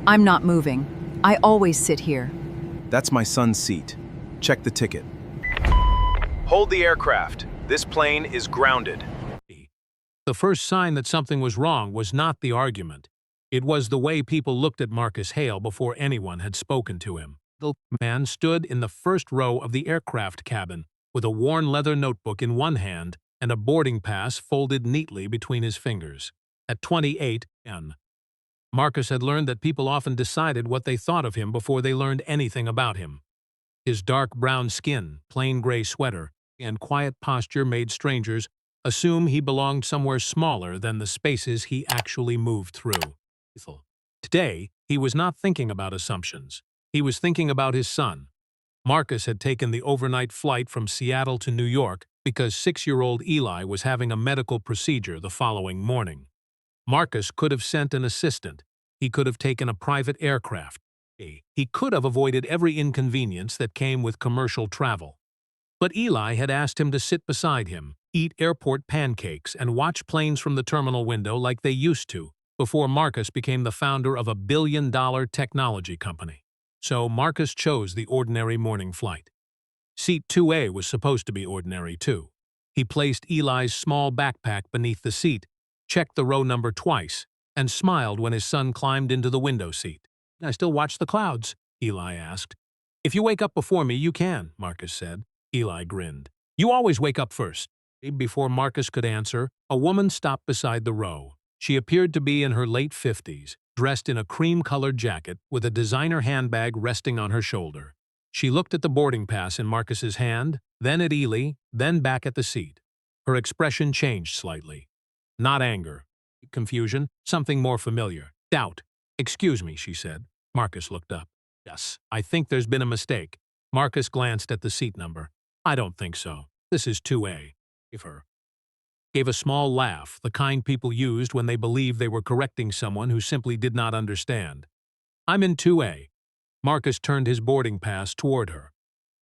I'm not moving. I always sit here. That's my son's seat. Check the ticket. Hold the aircraft. This plane is grounded. The first sign that something was wrong was not the argument. It was the way people looked at Marcus Hale before anyone had spoken to him. The man stood in the first row of the aircraft cabin, with a worn leather notebook in one hand and a boarding pass folded neatly between his fingers. At 28, Marcus had learned that people often decided what they thought of him before they learned anything about him. His dark brown skin, plain gray sweater, and quiet posture made strangers assume he belonged somewhere smaller than the spaces he actually moved through. Today, he was not thinking about assumptions. He was thinking about his son. Marcus had taken the overnight flight from Seattle to New York because 6-year-old Eli was having a medical procedure the following morning. Marcus could have sent an assistant. He could have taken a private aircraft. He could have avoided every inconvenience that came with commercial travel. But Eli had asked him to sit beside him, eat airport pancakes, and watch planes from the terminal window like they used to, before Marcus became the founder of a billion-dollar technology company. So Marcus chose the ordinary morning flight. Seat 2A was supposed to be ordinary too. He placed Eli's small backpack beneath the seat, checked the row number twice, and smiled when his son climbed into the window seat. "I still watch the clouds?" Eli asked. "If you wake up before me, you can," Marcus said. Eli grinned. "You always wake up first." Before Marcus could answer, a woman stopped beside the row. She appeared to be in her late 50s, dressed in a cream-colored jacket with a designer handbag resting on her shoulder. She looked at the boarding pass in Marcus's hand, then at Eli, then back at the seat. Her expression changed slightly. Not anger, confusion, something more familiar. Doubt. "Excuse me," she said. Marcus looked up. "Yes, I think there's been a mistake." Marcus glanced at the seat number. "I don't think so. This is 2A. Gave a small laugh, the kind people used when they believed they were correcting someone who simply did not understand. "I'm in 2A. Marcus turned his boarding pass toward her.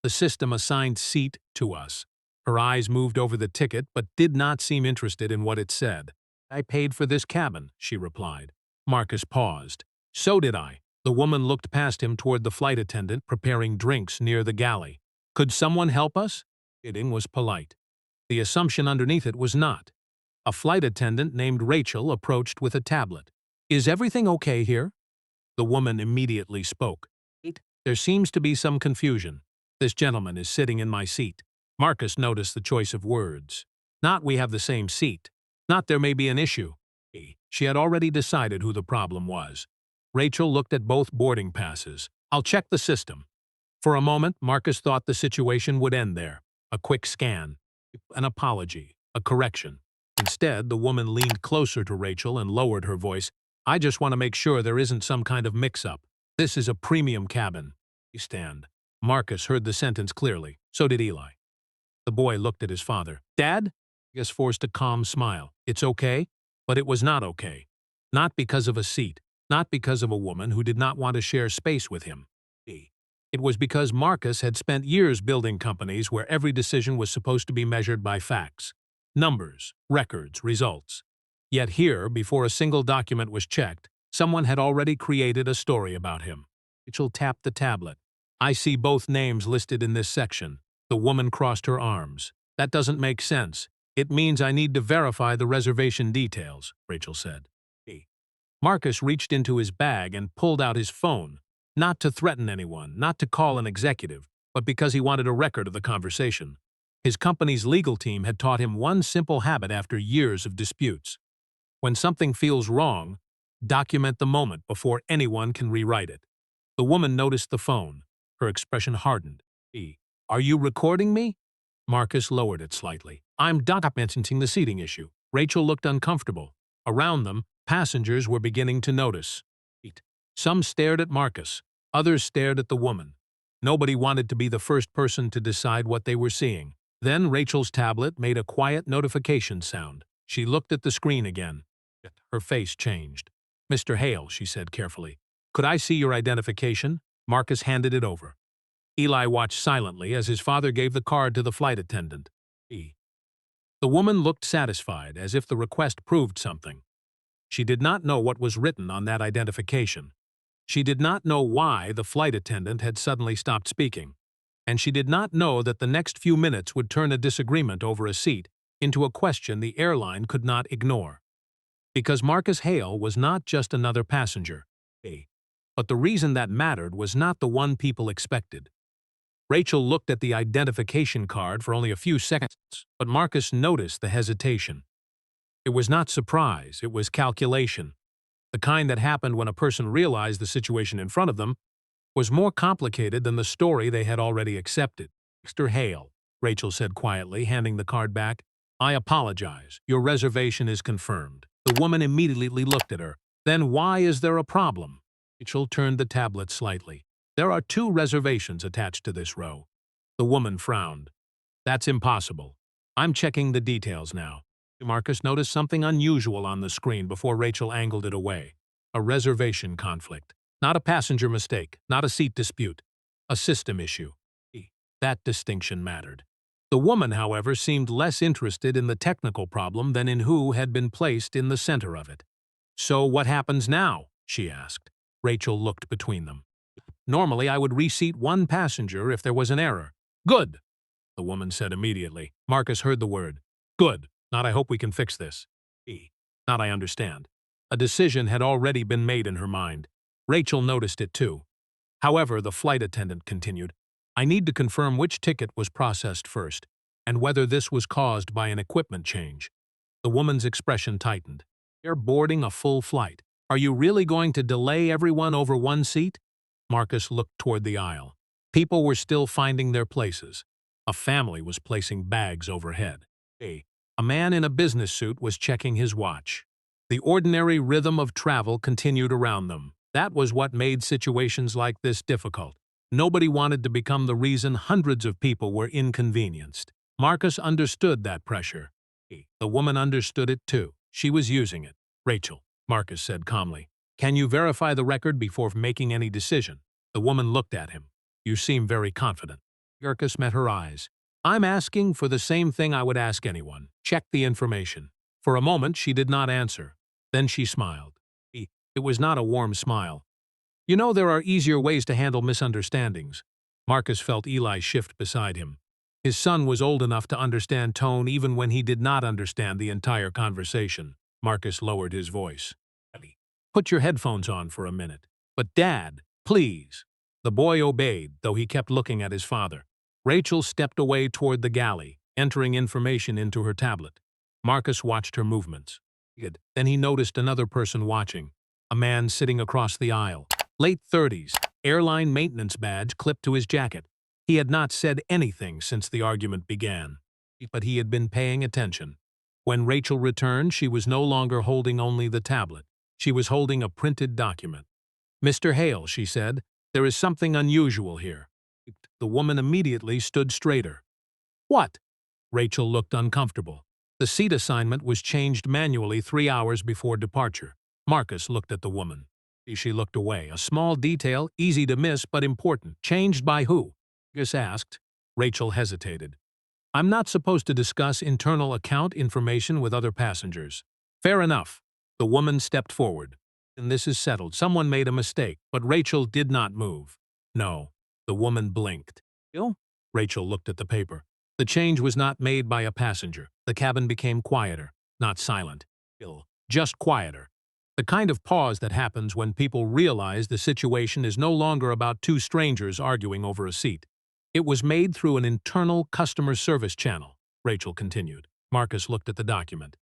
"The system assigned seat to us." Her eyes moved over the ticket but did not seem interested in what it said. "I paid for this cabin," she replied. Marcus paused. "So did I." The woman looked past him toward the flight attendant preparing drinks near the galley. "Could someone help us?" Bidding was polite. The assumption underneath it was not. A flight attendant named Rachel approached with a tablet. "Is everything okay here?" The woman immediately spoke. "There seems to be some confusion. This gentleman is sitting in my seat." Marcus noticed the choice of words. Not "we have the same seat." Not "there may be an issue." She had already decided who the problem was. Rachel looked at both boarding passes. "I'll check the system." For a moment, Marcus thought the situation would end there. A quick scan. An apology. A correction. Instead, the woman leaned closer to Rachel and lowered her voice. "I just want to make sure there isn't some kind of mix-up. This is a premium cabin." Stand. Marcus heard the sentence clearly. So did Eli. The boy looked at his father. "Dad?" Marcus forced a calm smile. "It's okay?" But it was not okay. Not because of a seat. Not because of a woman who did not want to share space with him. It was because Marcus had spent years building companies where every decision was supposed to be measured by facts. Numbers, records, results. Yet here, before a single document was checked, someone had already created a story about him. Rachel tapped the tablet. "I see both names listed in this section." The woman crossed her arms. "That doesn't make sense. It means I need to verify the reservation details," Rachel said. Marcus reached into his bag and pulled out his phone, not to threaten anyone, not to call an executive, but because he wanted a record of the conversation. His company's legal team had taught him one simple habit after years of disputes. When something feels wrong, document the moment before anyone can rewrite it. The woman noticed the phone. Her expression hardened. "Are you recording me?" Marcus lowered it slightly. "I'm documenting the seating issue." Rachel looked uncomfortable. Around them, passengers were beginning to notice. Some stared at Marcus. Others stared at the woman. Nobody wanted to be the first person to decide what they were seeing. Then Rachel's tablet made a quiet notification sound. She looked at the screen again. Her face changed. "Mr. Hale," she said carefully. "Could I see your identification?" Marcus handed it over. Eli watched silently as his father gave the card to the flight attendant. The woman looked satisfied, as if the request proved something. She did not know what was written on that identification. She did not know why the flight attendant had suddenly stopped speaking, and she did not know that the next few minutes would turn a disagreement over a seat into a question the airline could not ignore. Because Marcus Hale was not just another passenger, but the reason that mattered was not the one people expected. Rachel looked at the identification card for only a few seconds, but Marcus noticed the hesitation. It was not surprise, it was calculation. The kind that happened when a person realized the situation in front of them was more complicated than the story they had already accepted. "Mr. Hale," Rachel said quietly, handing the card back, "I apologize. Your reservation is confirmed." The woman immediately looked at her. "Then why is there a problem?" Rachel turned the tablet slightly. "There are 2 reservations attached to this row." The woman frowned. "That's impossible. I'm checking the details now." Marcus noticed something unusual on the screen before Rachel angled it away. A reservation conflict. Not a passenger mistake, not a seat dispute. A system issue. That distinction mattered. The woman, however, seemed less interested in the technical problem than in who had been placed in the center of it. "So what happens now?" she asked. Rachel looked between them. "Normally, I would reseat 1 passenger if there was an error." "Good," the woman said immediately. Marcus heard the word. "Good. Not I hope we can fix this." Not I understand. A decision had already been made in her mind. Rachel noticed it too. However, the flight attendant continued, "I need to confirm which ticket was processed first, and whether this was caused by an equipment change." The woman's expression tightened. "You're boarding a full flight. Are you really going to delay everyone over 1 seat?" Marcus looked toward the aisle. People were still finding their places. A family was placing bags overhead. A man in a business suit was checking his watch. The ordinary rhythm of travel continued around them. That was what made situations like this difficult. Nobody wanted to become the reason hundreds of people were inconvenienced. Marcus understood that pressure. The woman understood it too. She was using it. "Rachel," Marcus said calmly, "can you verify the record before making any decision?" The woman looked at him. "You seem very confident." Marcus met her eyes. "I'm asking for the same thing I would ask anyone. Check the information." For a moment, she did not answer. Then she smiled. It was not a warm smile. "You know, there are easier ways to handle misunderstandings." Marcus felt Eli shift beside him. His son was old enough to understand tone even when he did not understand the entire conversation. Marcus lowered his voice. "Put your headphones on for a minute." "But Dad, please." The boy obeyed, though he kept looking at his father. Rachel stepped away toward the galley, entering information into her tablet. Marcus watched her movements. Then he noticed another person watching, a man sitting across the aisle. Late 30s, airline maintenance badge clipped to his jacket. He had not said anything since the argument began, but he had been paying attention. When Rachel returned, she was no longer holding only the tablet. She was holding a printed document. "Mr. Hale," she said, "there is something unusual here." The woman immediately stood straighter. "What?" Rachel looked uncomfortable. The seat assignment was changed manually 3 hours before departure. Marcus looked at the woman. She looked away. A small detail, easy to miss but important. "Changed by who?" Marcus asked. Rachel hesitated. "I'm not supposed to discuss internal account information with other passengers." "Fair enough." The woman stepped forward. "And this is settled. Someone made a mistake." But Rachel did not move. "No." The woman blinked. "You?" Rachel looked at the paper. The change was not made by a passenger. The cabin became quieter, not silent. Just quieter. The kind of pause that happens when people realize the situation is no longer about 2 strangers arguing over a seat. "It was made through an internal customer service channel," Rachel continued. Marcus looked at the document.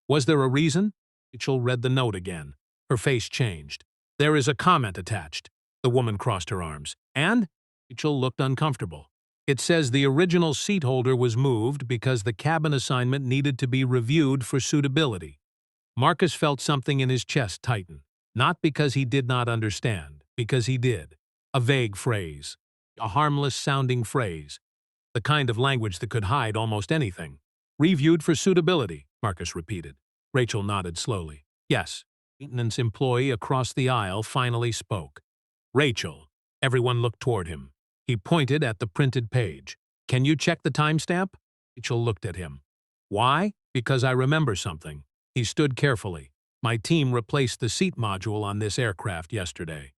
"Was there a reason?" Rachel read the note again. Her face changed. "There is a comment attached." The woman crossed her arms. "And?" Rachel looked uncomfortable. "It says the original seat holder was moved because the cabin assignment needed to be reviewed for suitability." Marcus felt something in his chest tighten. Not because he did not understand, because he did. A vague phrase. A harmless-sounding phrase. The kind of language that could hide almost anything. "Reviewed for suitability," Marcus repeated. Rachel nodded slowly. "Yes." Maintenance employee across the aisle finally spoke. "Rachel." Everyone looked toward him. He pointed at the printed page. "Can you check the timestamp?" Rachel looked at him. "Why?" "Because I remember something." He stood carefully. "My team replaced the seat module on this aircraft yesterday."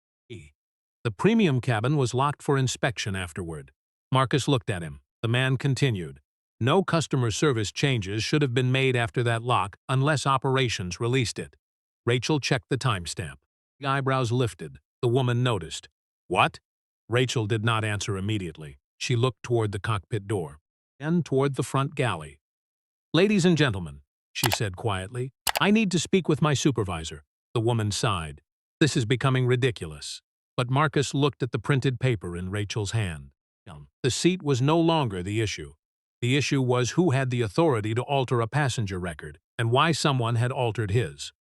The premium cabin was locked for inspection afterward. Marcus looked at him. The man continued. No customer service changes should have been made after that lock unless operations released it. Rachel checked the timestamp. The eyebrows lifted. The woman noticed. What? Rachel did not answer immediately. She looked toward the cockpit door, and toward the front galley. Ladies and gentlemen, she said quietly, I need to speak with my supervisor. The woman sighed. This is becoming ridiculous. But Marcus looked at the printed paper in Rachel's hand. The seat was no longer the issue. The issue was who had the authority to alter a passenger record, and why someone had altered his.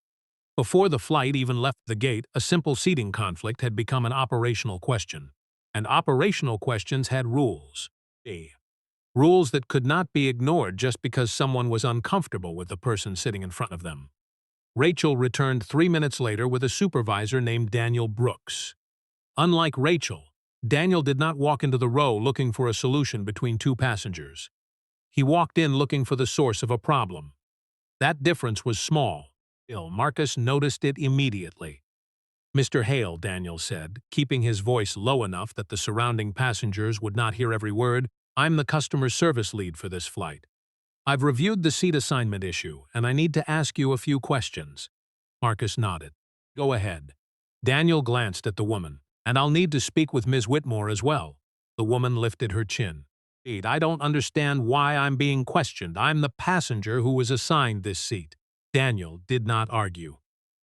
Before the flight even left the gate, a simple seating conflict had become an operational question. And operational questions had rules. Rules that could not be ignored just because someone was uncomfortable with the person sitting in front of them. Rachel returned 3 minutes later with a supervisor named Daniel Brooks. Unlike Rachel, Daniel did not walk into the row looking for a solution between two passengers. He walked in looking for the source of a problem. That difference was small. Marcus noticed it immediately. Mr. Hale, Daniel said, keeping his voice low enough that the surrounding passengers would not hear every word, I'm the customer service lead for this flight. I've reviewed the seat assignment issue, and I need to ask you a few questions. Marcus nodded. Go ahead. Daniel glanced at the woman. And I'll need to speak with Ms. Whitmore as well. The woman lifted her chin. I don't understand why I'm being questioned. I'm the passenger who was assigned this seat. Daniel did not argue.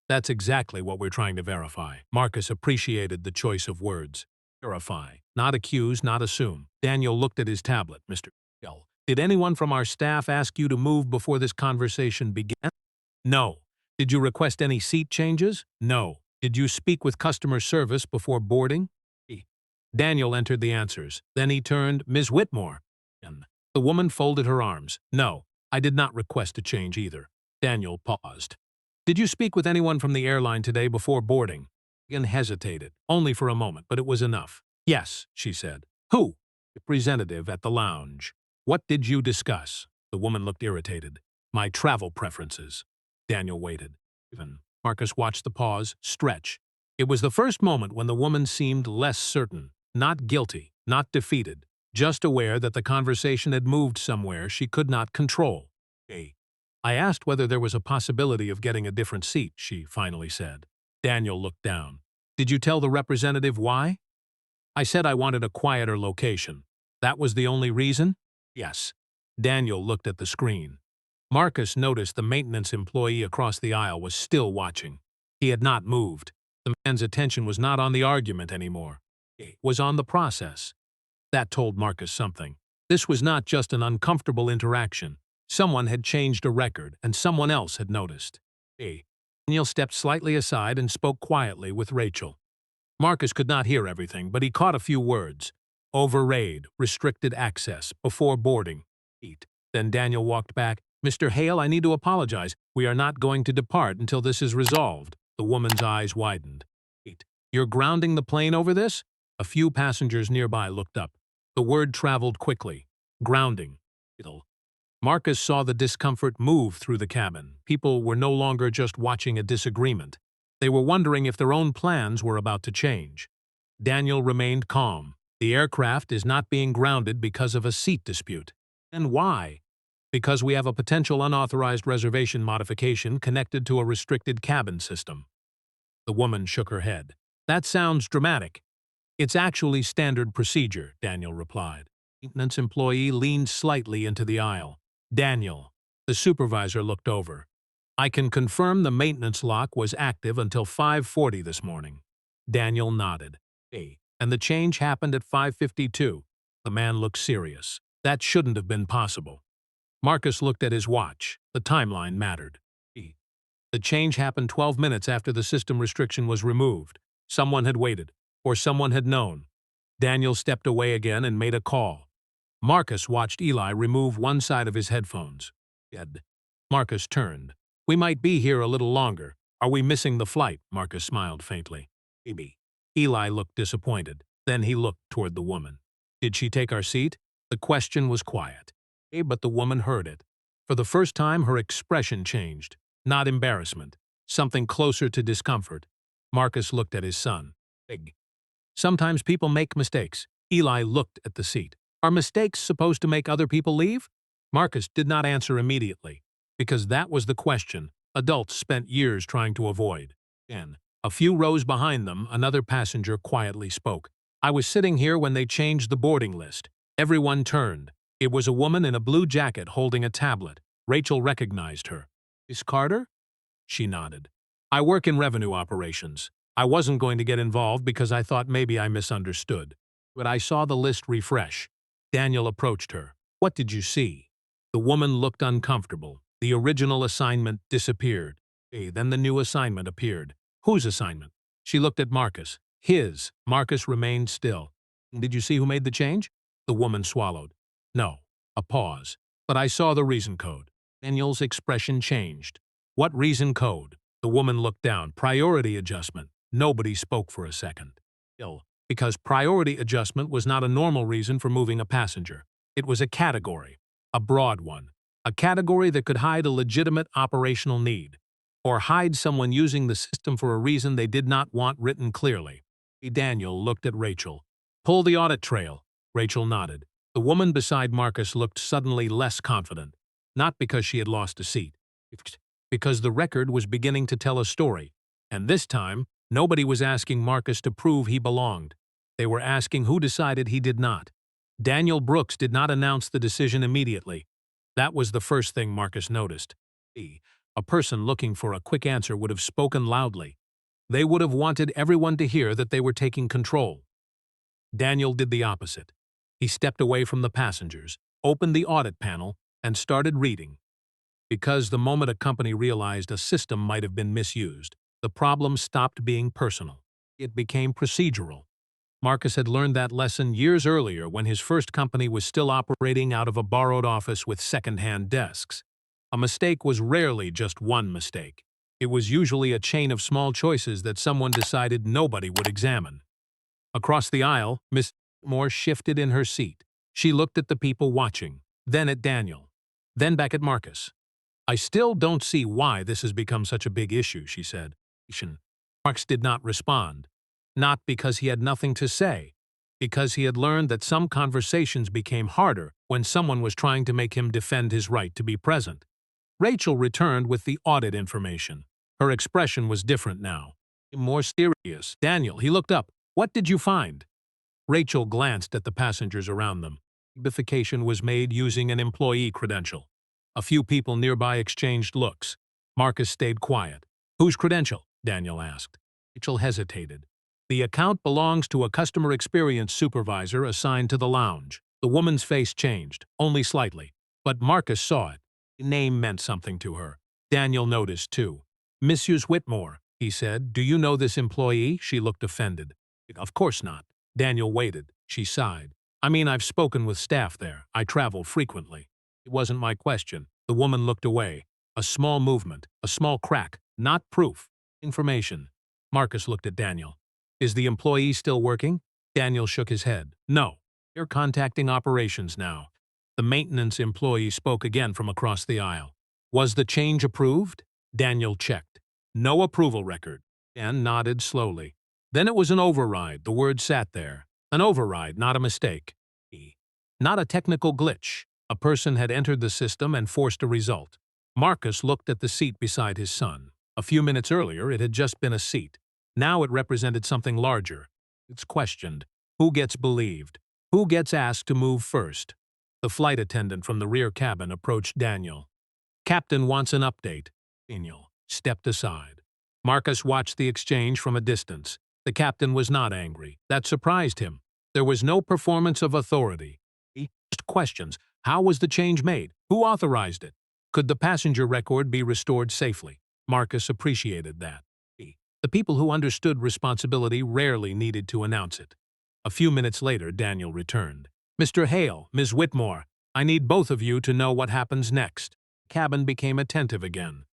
That's exactly what we're trying to verify. Marcus appreciated the choice of words. Verify. Not accuse, not assume. Daniel looked at his tablet. Mr. L. Did anyone from our staff ask you to move before this conversation began? No. Did you request any seat changes? No. Did you speak with customer service before boarding? Daniel entered the answers. Then he turned, Ms. Whitmore. The woman folded her arms. No, I did not request a change either. Daniel paused. Did you speak with anyone from the airline today before boarding? Megan hesitated, only for a moment, but it was enough. Yes, she said. Who? Representative at the lounge. What did you discuss? The woman looked irritated. My travel preferences. Daniel waited. Marcus watched the pause, stretch. It was the first moment when the woman seemed less certain, not guilty, not defeated, just aware that the conversation had moved somewhere she could not control. I asked whether there was a possibility of getting a different seat, she finally said. Daniel looked down. Did you tell the representative why? I said I wanted a quieter location. That was the only reason? Yes. Daniel looked at the screen. Marcus noticed the maintenance employee across the aisle was still watching. He had not moved. The man's attention was not on the argument anymore. It was on the process. That told Marcus something. This was not just an uncomfortable interaction. Someone had changed a record, and someone else had noticed. Daniel stepped slightly aside and spoke quietly with Rachel. Marcus could not hear everything, but he caught a few words. Overraid, restricted access, before boarding. Then Daniel walked back. Mr. Hale, I need to apologize. We are not going to depart until this is resolved. The woman's eyes widened. You're grounding the plane over this? A few passengers nearby looked up. The word traveled quickly. Grounding. Marcus saw the discomfort move through the cabin. People were no longer just watching a disagreement. They were wondering if their own plans were about to change. Daniel remained calm. The aircraft is not being grounded because of a seat dispute. And why? Because we have a potential unauthorized reservation modification connected to a restricted cabin system. The woman shook her head. That sounds dramatic. It's actually standard procedure, Daniel replied. The maintenance employee leaned slightly into the aisle. Daniel, the supervisor looked over. I can confirm the maintenance lock was active until 5:40 this morning. Daniel nodded. And the change happened at 5:52. The man looked serious. That shouldn't have been possible. Marcus looked at his watch. The timeline mattered. The change happened 12 minutes after the system restriction was removed. Someone had waited, or someone had known. Daniel stepped away again and made a call. Marcus watched Eli remove one side of his headphones. Marcus turned. We might be here a little longer. Are we missing the flight? Marcus smiled faintly. Maybe. Eli looked disappointed. Then he looked toward the woman. Did she take our seat? The question was quiet. But the woman heard it. For the first time, her expression changed. Not embarrassment. Something closer to discomfort. Marcus looked at his son. Big. Sometimes people make mistakes. Eli looked at the seat. Are mistakes supposed to make other people leave? Marcus did not answer immediately, because that was the question adults spent years trying to avoid. Then, a few rows behind them, another passenger quietly spoke. I was sitting here when they changed the boarding list. Everyone turned. It was a woman in a blue jacket holding a tablet. Rachel recognized her. Miss Carter? She nodded. I work in revenue operations. I wasn't going to get involved because I thought maybe I misunderstood. But I saw the list refresh. Daniel approached her. What did you see? The woman looked uncomfortable. The original assignment disappeared. Then the new assignment appeared. Whose assignment? She looked at Marcus. His. Marcus remained still. Did you see who made the change? The woman swallowed. No. A pause. But I saw the reason code. Daniel's expression changed. What reason code? The woman looked down. Priority adjustment. Nobody spoke for a second. Because priority adjustment was not a normal reason for moving a passenger. It was a category. A broad one. A category that could hide a legitimate operational need. Or hide someone using the system for a reason they did not want written clearly. Daniel looked at Rachel. Pull the audit trail. Rachel nodded. The woman beside Marcus looked suddenly less confident. Not because she had lost a seat. Because the record was beginning to tell a story. And this time, nobody was asking Marcus to prove he belonged. They were asking who decided he did not. Daniel Brooks did not announce the decision immediately. That was the first thing Marcus noticed. A person looking for a quick answer would have spoken loudly. They would have wanted everyone to hear that they were taking control. Daniel did the opposite. He stepped away from the passengers, opened the audit panel, and started reading. Because the moment a company realized a system might have been misused, the problem stopped being personal. It became procedural. Marcus had learned that lesson years earlier when his first company was still operating out of a borrowed office with second-hand desks. A mistake was rarely just one mistake. It was usually a chain of small choices that someone decided nobody would examine. Across the aisle, Miss Moore shifted in her seat. She looked at the people watching, then at Daniel, then back at Marcus. I still don't see why this has become such a big issue, she said. Marcus did not respond. Not because he had nothing to say, because he had learned that some conversations became harder when someone was trying to make him defend his right to be present. Rachel returned with the audit information. Her expression was different now. More serious. Daniel, he looked up. What did you find? Rachel glanced at the passengers around them. Identification was made using an employee credential. A few people nearby exchanged looks. Marcus stayed quiet. Whose credential? Daniel asked. Rachel hesitated. The account belongs to a customer experience supervisor assigned to the lounge. The woman's face changed, only slightly, but Marcus saw it. The name meant something to her. Daniel noticed, too. Mrs. Whitmore, he said. Do you know this employee? She looked offended. Of course not. Daniel waited. She sighed. I mean, I've spoken with staff there. I travel frequently. It wasn't my question. The woman looked away. A small movement, a small crack, not proof. Information. Marcus looked at Daniel. Is the employee still working? Daniel shook his head. No. You're contacting operations now. The maintenance employee spoke again from across the aisle. Was the change approved? Daniel checked. No approval record. Dan nodded slowly. Then it was an override. The word sat there. An override, not a mistake. Not a technical glitch. A person had entered the system and forced a result. Marcus looked at the seat beside his son. A few minutes earlier, it had just been a seat. Now it represented something larger. It's questioned. Who gets believed? Who gets asked to move first? The flight attendant from the rear cabin approached Daniel. Captain wants an update. Daniel stepped aside. Marcus watched the exchange from a distance. The captain was not angry. That surprised him. There was no performance of authority. He asked questions. How was the change made? Who authorized it? Could the passenger record be restored safely? Marcus appreciated that. The people who understood responsibility rarely needed to announce it. A few minutes later, Daniel returned. Mr. Hale, Ms. Whitmore, I need both of you to know what happens next. The cabin became attentive again.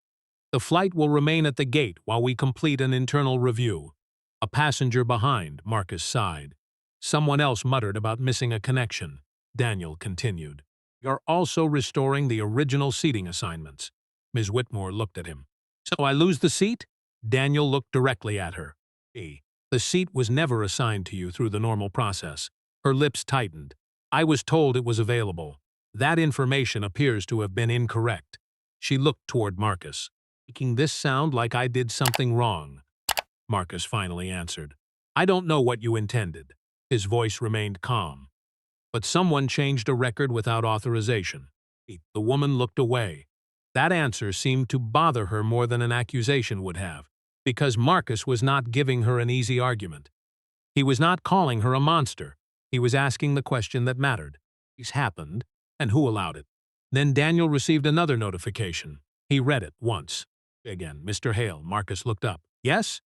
The flight will remain at the gate while we complete an internal review. A passenger behind, Marcus sighed. Someone else muttered about missing a connection. Daniel continued. You're also restoring the original seating assignments. Ms. Whitmore looked at him. So I lose the seat? Daniel looked directly at her. The The seat was never assigned to you through the normal process. Her lips tightened. I was told it was available. That information appears to have been incorrect. She looked toward Marcus, making this sound like I did something wrong. Marcus finally answered. I don't know what you intended. His voice remained calm. But someone changed a record without authorization. The woman looked away. That answer seemed to bother her more than an accusation would have, because Marcus was not giving her an easy argument. He was not calling her a monster. He was asking the question that mattered. This happened, and who allowed it? Then Daniel received another notification. He read it once. Again, Mr. Hale. Marcus looked up. Yes?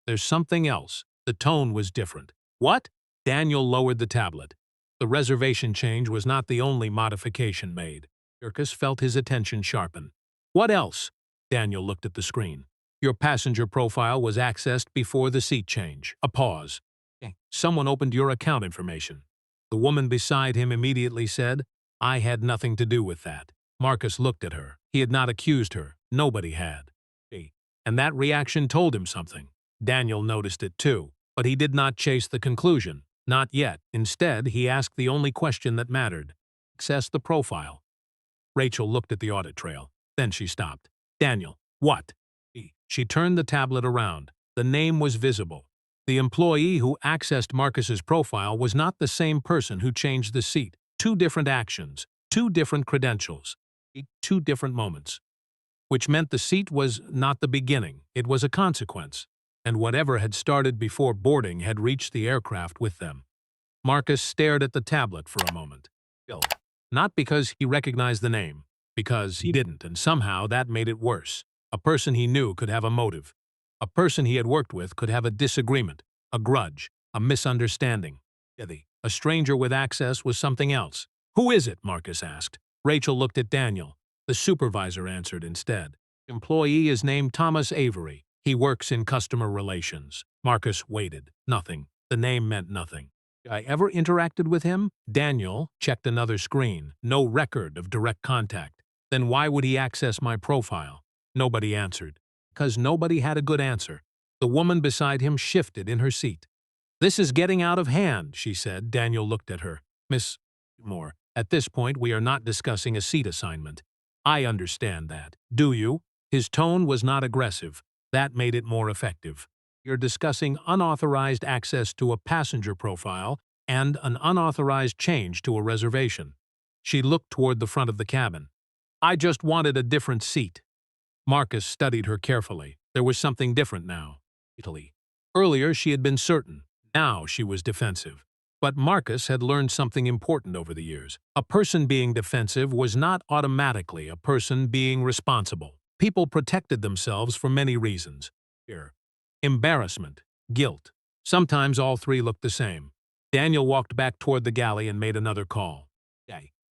There's something else. The tone was different. What? Daniel lowered the tablet. The reservation change was not the only modification made. Marcus felt his attention sharpen. What else? Daniel looked at the screen. Your passenger profile was accessed before the seat change. A pause. Someone opened your account information. The woman beside him immediately said, I had nothing to do with that. Marcus looked at her. He had not accused her. Nobody had. And that reaction told him something. Daniel noticed it too, but he did not chase the conclusion. Not yet. Instead, he asked the only question that mattered. Access the profile. Rachel looked at the audit trail. Then she stopped. Daniel, what? She turned the tablet around. The name was visible. The employee who accessed Marcus's profile was not the same person who changed the seat. Two different actions, two different credentials, two different moments. Which meant the seat was not the beginning, it was a consequence, and whatever had started before boarding had reached the aircraft with them. Marcus stared at the tablet for a moment. Not because he recognized the name, because he didn't, and somehow that made it worse. A person he knew could have a motive. A person he had worked with could have a disagreement, a grudge, a misunderstanding. A stranger with access was something else. Who is it? Marcus asked. Rachel looked at Daniel. The supervisor answered instead. Employee is named Thomas Avery. He works in customer relations. Marcus waited. Nothing. The name meant nothing. I ever interacted with him? Daniel checked another screen. No record of direct contact. Then why would he access my profile? Nobody answered. Because nobody had a good answer. The woman beside him shifted in her seat. This is getting out of hand, she said. Daniel looked at her. Miss Moore, at this point we are not discussing a seat assignment. I understand that. Do you? His tone was not aggressive. That made it more effective. You're discussing unauthorized access to a passenger profile and an unauthorized change to a reservation. She looked toward the front of the cabin. I just wanted a different seat. Marcus studied her carefully. There was something different now. Earlier she had been certain. Now she was defensive. But Marcus had learned something important over the years. A person being defensive was not automatically a person being responsible. People protected themselves for many reasons. Fear, embarrassment, guilt. Sometimes all three looked the same. Daniel walked back toward the galley and made another call.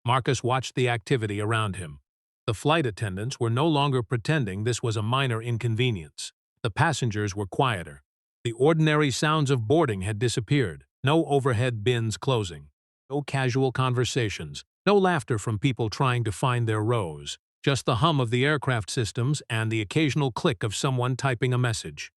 Marcus watched the activity around him. The flight attendants were no longer pretending this was a minor inconvenience. The passengers were quieter. The ordinary sounds of boarding had disappeared. No overhead bins closing. No casual conversations. No laughter from people trying to find their rows. Just the hum of the aircraft systems and the occasional click of someone typing a message.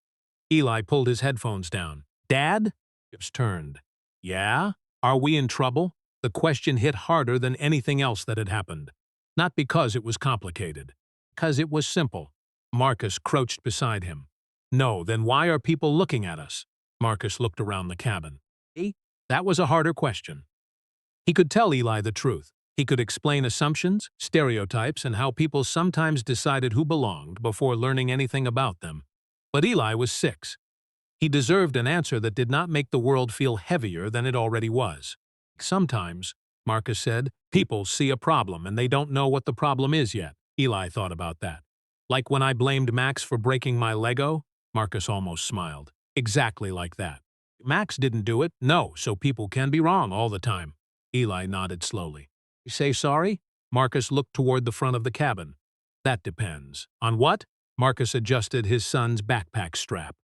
Eli pulled his headphones down. Dad? Gibbs turned. Yeah? Are we in trouble? The question hit harder than anything else that had happened. Not because it was complicated. Because it was simple. Marcus crouched beside him. No, then why are people looking at us? Marcus looked around the cabin. That was a harder question. He could tell Eli the truth. He could explain assumptions, stereotypes, and how people sometimes decided who belonged before learning anything about them. But Eli was 6. He deserved an answer that did not make the world feel heavier than it already was. Sometimes, Marcus said, people see a problem and they don't know what the problem is yet. Eli thought about that. Like when I blamed Max for breaking my Lego? Marcus almost smiled. Exactly like that. Max didn't do it. No, so people can be wrong all the time. Eli nodded slowly. You say sorry? Marcus looked toward the front of the cabin. That depends. On what? Marcus adjusted his son's backpack strap.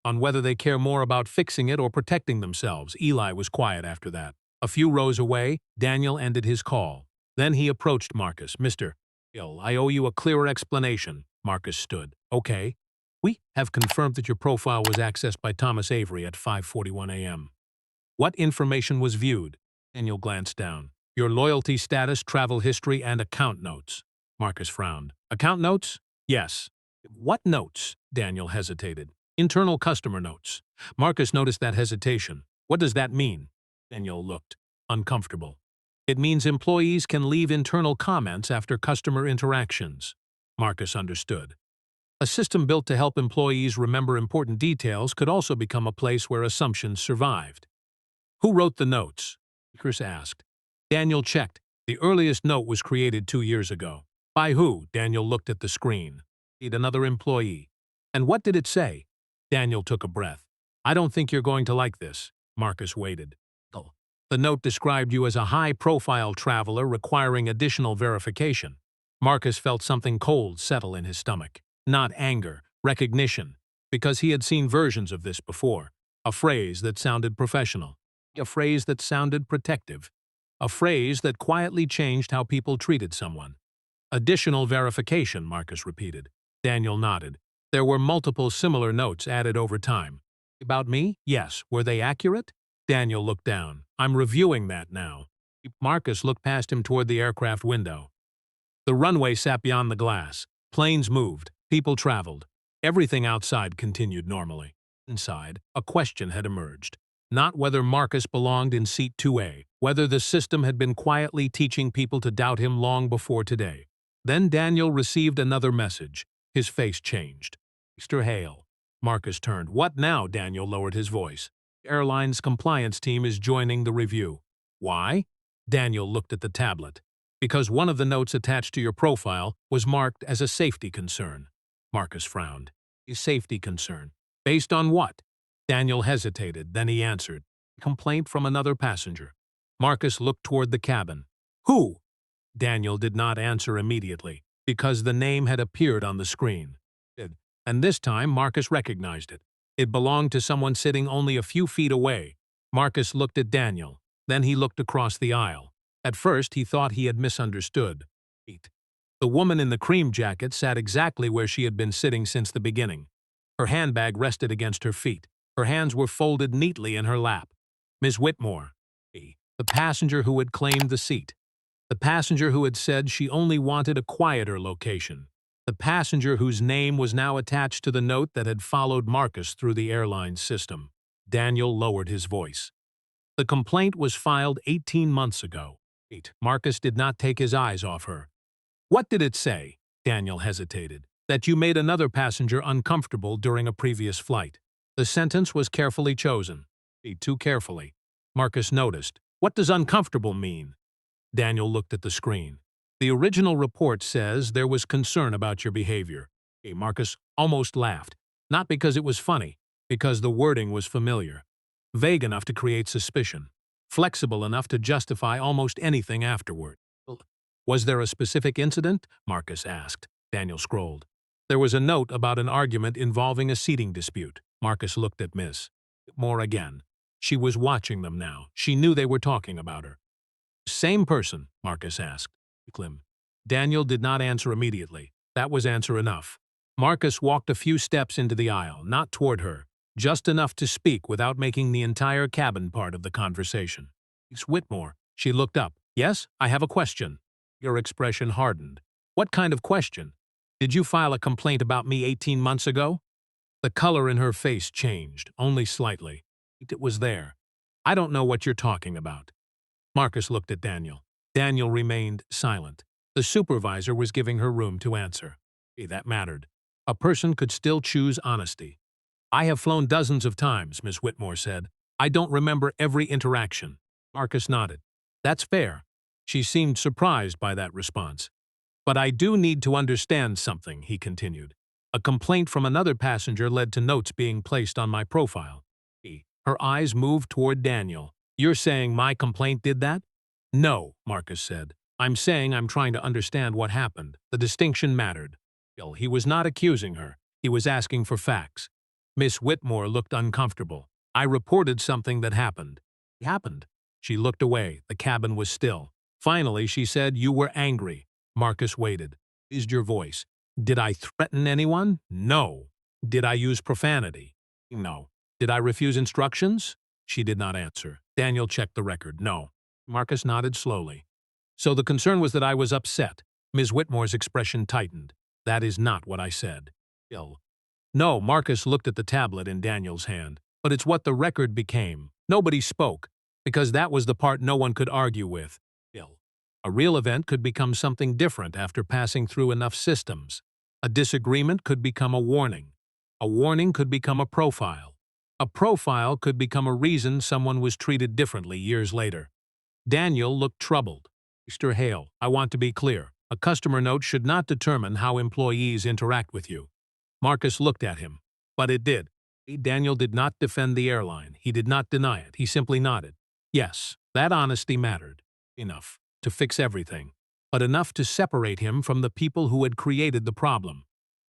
On whether they care more about fixing it or protecting themselves. Eli was quiet after that. A few rows away, Daniel ended his call. Then he approached Marcus. Mr. Hill, I owe you a clearer explanation. Marcus stood. Okay. We have confirmed that your profile was accessed by Thomas Avery at 5:41 a.m. What information was viewed? Daniel glanced down. Your loyalty status, travel history, and account notes. Marcus frowned. Account notes? Yes. What notes? Daniel hesitated. Internal customer notes. Marcus noticed that hesitation. What does that mean? Daniel looked uncomfortable. It means employees can leave internal comments after customer interactions. Marcus understood. A system built to help employees remember important details could also become a place where assumptions survived. Who wrote the notes? Chris asked. Daniel checked. The earliest note was created 2 years ago. By who? Daniel looked at the screen. Another employee. And what did it say? Daniel took a breath. I don't think you're going to like this. Marcus waited. The note described you as a high-profile traveler requiring additional verification. Marcus felt something cold settle in his stomach. Not anger, recognition, because he had seen versions of this before. A phrase that sounded professional. A phrase that sounded protective. A phrase that quietly changed how people treated someone. Additional verification, Marcus repeated. Daniel nodded. There were multiple similar notes added over time. About me? Yes. Were they accurate? Daniel looked down. I'm reviewing that now. Marcus looked past him toward the aircraft window. The runway sat beyond the glass. Planes moved. People traveled. Everything outside continued normally. Inside, a question had emerged. Not whether Marcus belonged in seat 2A, whether the system had been quietly teaching people to doubt him long before today. Then Daniel received another message. His face changed. Mr. Hale. Marcus turned. What now? Daniel lowered his voice. The airline's compliance team is joining the review. Why? Daniel looked at the tablet. Because one of the notes attached to your profile was marked as a safety concern. Marcus frowned. A safety concern. Based on what? Daniel hesitated, then he answered. Complaint from another passenger. Marcus looked toward the cabin. Who? Daniel did not answer immediately, because the name had appeared on the screen. And this time Marcus recognized it. It belonged to someone sitting only a few feet away. Marcus looked at Daniel. Then he looked across the aisle. At first he thought he had misunderstood. The woman in the cream jacket sat exactly where she had been sitting since the beginning. Her handbag rested against her feet. Her hands were folded neatly in her lap. Miss Whitmore. The passenger who had claimed the seat. The passenger who had said she only wanted a quieter location. The passenger whose name was now attached to the note that had followed Marcus through the airline system. Daniel lowered his voice. The complaint was filed 18 months ago. Marcus did not take his eyes off her. What did it say? Daniel hesitated. That you made another passenger uncomfortable during a previous flight. The sentence was carefully chosen. Too carefully. Marcus noticed. What does uncomfortable mean? Daniel looked at the screen. The original report says there was concern about your behavior. Marcus almost laughed. Not because it was funny, because the wording was familiar. Vague enough to create suspicion. Flexible enough to justify almost anything afterward. Was there a specific incident? Marcus asked. Daniel scrolled. There was a note about an argument involving a seating dispute. Marcus looked at Miss Whitmore again. She was watching them now. She knew they were talking about her. Same person? Marcus asked. Daniel did not answer immediately. That was answer enough. Marcus walked a few steps into the aisle, not toward her, just enough to speak without making the entire cabin part of the conversation. Miss Whitmore. She looked up. Yes, I have a question. Your expression hardened. What kind of question? Did you file a complaint about me 18 months ago? The color in her face changed, only slightly. It was there. I don't know what you're talking about. Marcus looked at Daniel. Daniel remained silent. The supervisor was giving her room to answer. That mattered. A person could still choose honesty. I have flown dozens of times, Miss Whitmore said. I don't remember every interaction. Marcus nodded. That's fair. She seemed surprised by that response. But I do need to understand something, he continued. A complaint from another passenger led to notes being placed on my profile. Her eyes moved toward Daniel. You're saying my complaint did that? No, Marcus said. I'm saying I'm trying to understand what happened. The distinction mattered. He was not accusing her. He was asking for facts. Miss Whitmore looked uncomfortable. I reported something that happened. Happened? She looked away. The cabin was still. Finally, she said, you were angry. Marcus waited. Raised your voice. Did I threaten anyone? No. Did I use profanity? No. Did I refuse instructions? She did not answer. Daniel checked the record. No. Marcus nodded slowly. So the concern was that I was upset. Ms. Whitmore's expression tightened. That is not what I said. Ill. No, Marcus looked at the tablet in Daniel's hand. But it's what the record became. Nobody spoke, because that was the part no one could argue with. Ill. A real event could become something different after passing through enough systems. A disagreement could become a warning. A warning could become a profile. A profile could become a reason someone was treated differently years later. Daniel looked troubled. Mr. Hale, I want to be clear. A customer note should not determine how employees interact with you. Marcus looked at him. But it did. Daniel did not defend the airline. He did not deny it. He simply nodded. Yes, that honesty mattered. Enough to fix everything, but enough to separate him from the people who had created the problem.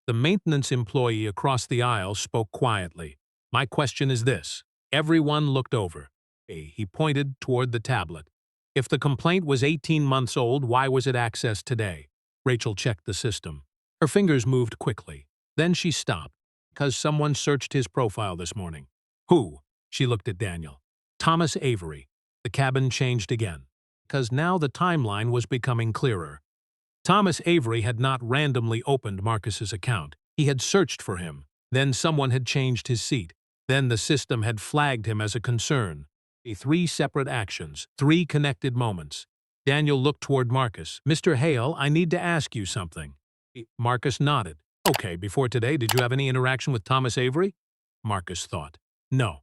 The maintenance employee across the aisle spoke quietly. My question is this. Everyone looked over. He pointed toward the tablet. If the complaint was 18 months old, why was it accessed today? Rachel checked the system. Her fingers moved quickly. Then she stopped. Because someone searched his profile this morning. Who? She looked at Daniel. Thomas Avery. The cabin changed again. Because now the timeline was becoming clearer. Thomas Avery had not randomly opened Marcus's account. He had searched for him. Then someone had changed his seat. Then the system had flagged him as a concern. 3 separate actions, 3 connected moments. Daniel looked toward Marcus. Mr. Hale, I need to ask you something. Marcus nodded. Okay, before today, did you have any interaction with Thomas Avery? Marcus thought. No.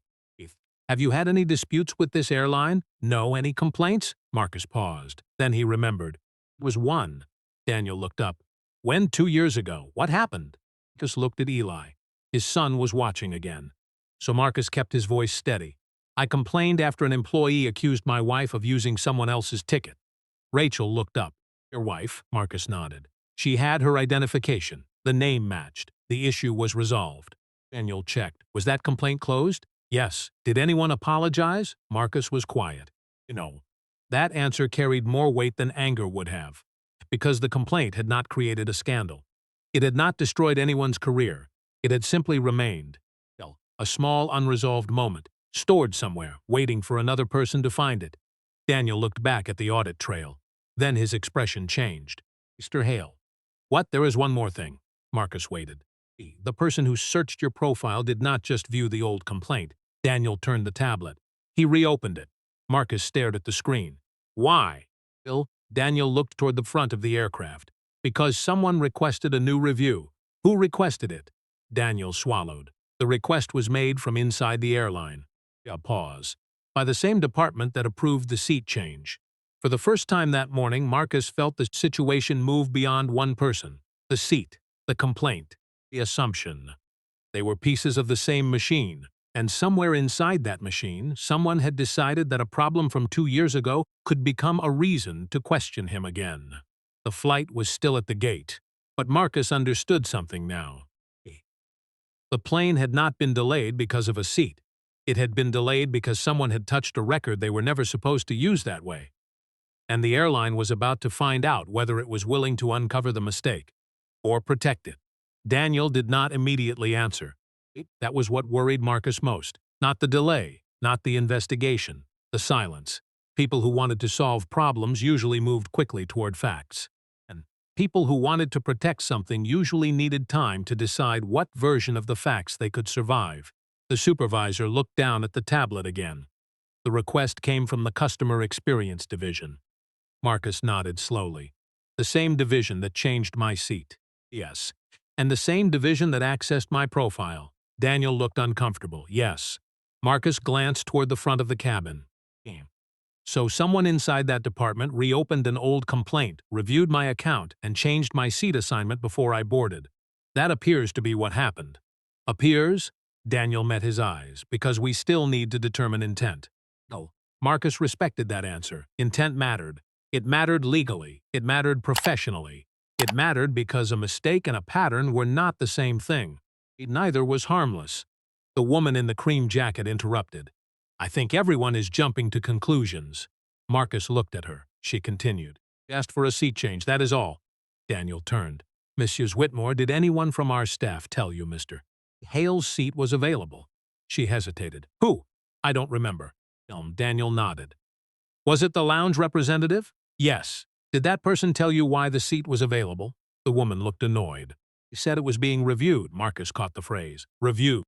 Have you had any disputes with this airline? No. Any complaints? Marcus paused. Then he remembered. It was one. Daniel looked up. When? 2 years ago. What happened? Marcus looked at Eli. His son was watching again. So Marcus kept his voice steady. I complained after an employee accused my wife of using someone else's ticket. Rachel looked up. Your wife? Marcus nodded. She had her identification. The name matched. The issue was resolved. Daniel checked. Was that complaint closed? Yes. Did anyone apologize? Marcus was quiet. No. That answer carried more weight than anger would have, because the complaint had not created a scandal. It had not destroyed anyone's career. It had simply remained. A small unresolved moment, stored somewhere, waiting for another person to find it. Daniel looked back at the audit trail. Then his expression changed. Mr. Hale. What? There is one more thing. Marcus waited. The person who searched your profile did not just view the old complaint. Daniel turned the tablet. He reopened it. Marcus stared at the screen. Why? Bill, Daniel looked toward the front of the aircraft. Because someone requested a new review. Who requested it? Daniel swallowed. The request was made from inside the airline. A pause. By the same department that approved the seat change. For the first time that morning, Marcus felt the situation move beyond one person. The seat, the complaint, the assumption. They were pieces of the same machine, and somewhere inside that machine, someone had decided that a problem from 2 years ago could become a reason to question him again. The flight was still at the gate, but Marcus understood something now. The plane had not been delayed because of a seat. It had been delayed because someone had touched a record they were never supposed to use that way. And the airline was about to find out whether it was willing to uncover the mistake or protect it. Daniel did not immediately answer. That was what worried Marcus most. Not the delay, not the investigation, the silence. People who wanted to solve problems usually moved quickly toward facts. And people who wanted to protect something usually needed time to decide what version of the facts they could survive. The supervisor looked down at the tablet again. The request came from the Customer Experience Division. Marcus nodded slowly. The same division that changed my seat. Yes. And the same division that accessed my profile. Daniel looked uncomfortable. Yes. Marcus glanced toward the front of the cabin. So someone inside that department reopened an old complaint, reviewed my account, and changed my seat assignment before I boarded. That appears to be what happened. Appears? Daniel met his eyes, because we still need to determine intent. No. Marcus respected that answer. Intent mattered. It mattered legally. It mattered professionally. It mattered because a mistake and a pattern were not the same thing. Neither was harmless. The woman in the cream jacket interrupted. I think everyone is jumping to conclusions. Marcus looked at her. She continued. Asked for a seat change, that is all. Daniel turned. Mrs. Whitmore, did anyone from our staff tell you, Mr. Hale's seat was available. She hesitated. Who? I don't remember. Daniel nodded. Was it the lounge representative? Yes. Did that person tell you why the seat was available? The woman looked annoyed. He said it was being reviewed. Marcus caught the phrase. Reviewed.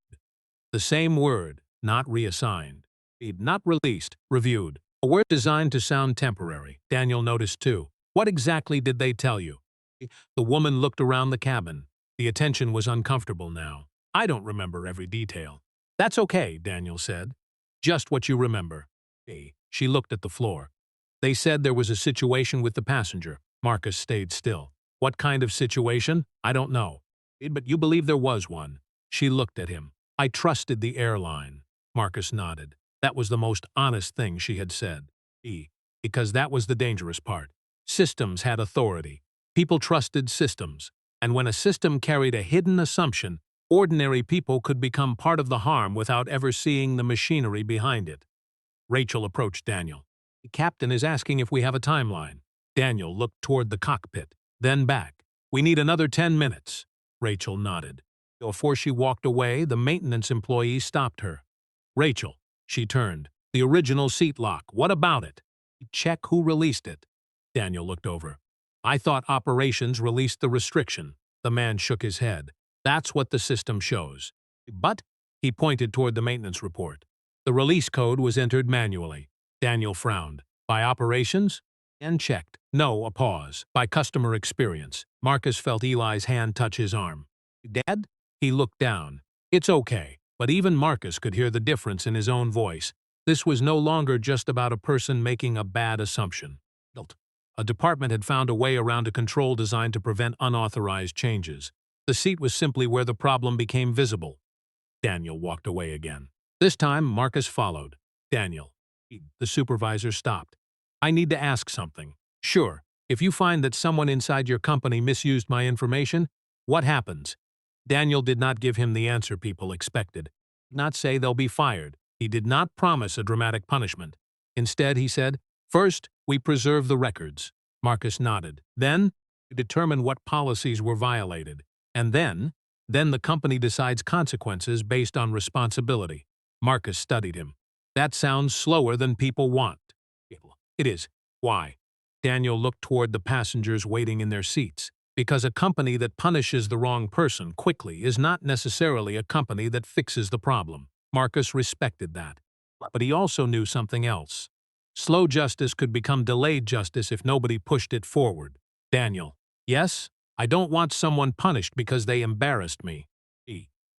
The same word, not reassigned. Not released, reviewed. A word designed to sound temporary. Daniel noticed too. What exactly did they tell you? The woman looked around the cabin. The attention was uncomfortable now. I don't remember every detail. That's okay, Daniel said. Just what you remember. She looked at the floor. They said there was a situation with the passenger. Marcus stayed still. What kind of situation? I don't know. But you believe there was one. She looked at him. I trusted the airline. Marcus nodded. That was the most honest thing she had said. Because that was the dangerous part. Systems had authority. People trusted systems. And when a system carried a hidden assumption, ordinary people could become part of the harm without ever seeing the machinery behind it. Rachel approached Daniel. The captain is asking if we have a timeline. Daniel looked toward the cockpit, then back. We need another 10 minutes. Rachel nodded. Before she walked away, the maintenance employee stopped her. Rachel, she turned. The original seat lock. What about it? Check who released it. Daniel looked over. I thought operations released the restriction. The man shook his head. That's what the system shows. But, he pointed toward the maintenance report. The release code was entered manually. Daniel frowned. By operations? And checked. No, a pause. By customer experience. Marcus felt Eli's hand touch his arm. Dad? He looked down. It's okay. But even Marcus could hear the difference in his own voice. This was no longer just about a person making a bad assumption. A department had found a way around a control designed to prevent unauthorized changes. The seat was simply where the problem became visible. Daniel walked away again. This time, Marcus followed. Daniel. The supervisor stopped. I need to ask something. Sure, if you find that someone inside your company misused my information, what happens? Daniel did not give him the answer people expected. He did not say they'll be fired. He did not promise a dramatic punishment. Instead, he said, first, we preserve the records. Marcus nodded. Then, we determine what policies were violated. And then the company decides consequences based on responsibility. Marcus studied him. That sounds slower than people want. It is. Why? Daniel looked toward the passengers waiting in their seats. Because a company that punishes the wrong person quickly is not necessarily a company that fixes the problem. Marcus respected that. But he also knew something else. Slow justice could become delayed justice if nobody pushed it forward. Daniel. Yes? I don't want someone punished because they embarrassed me.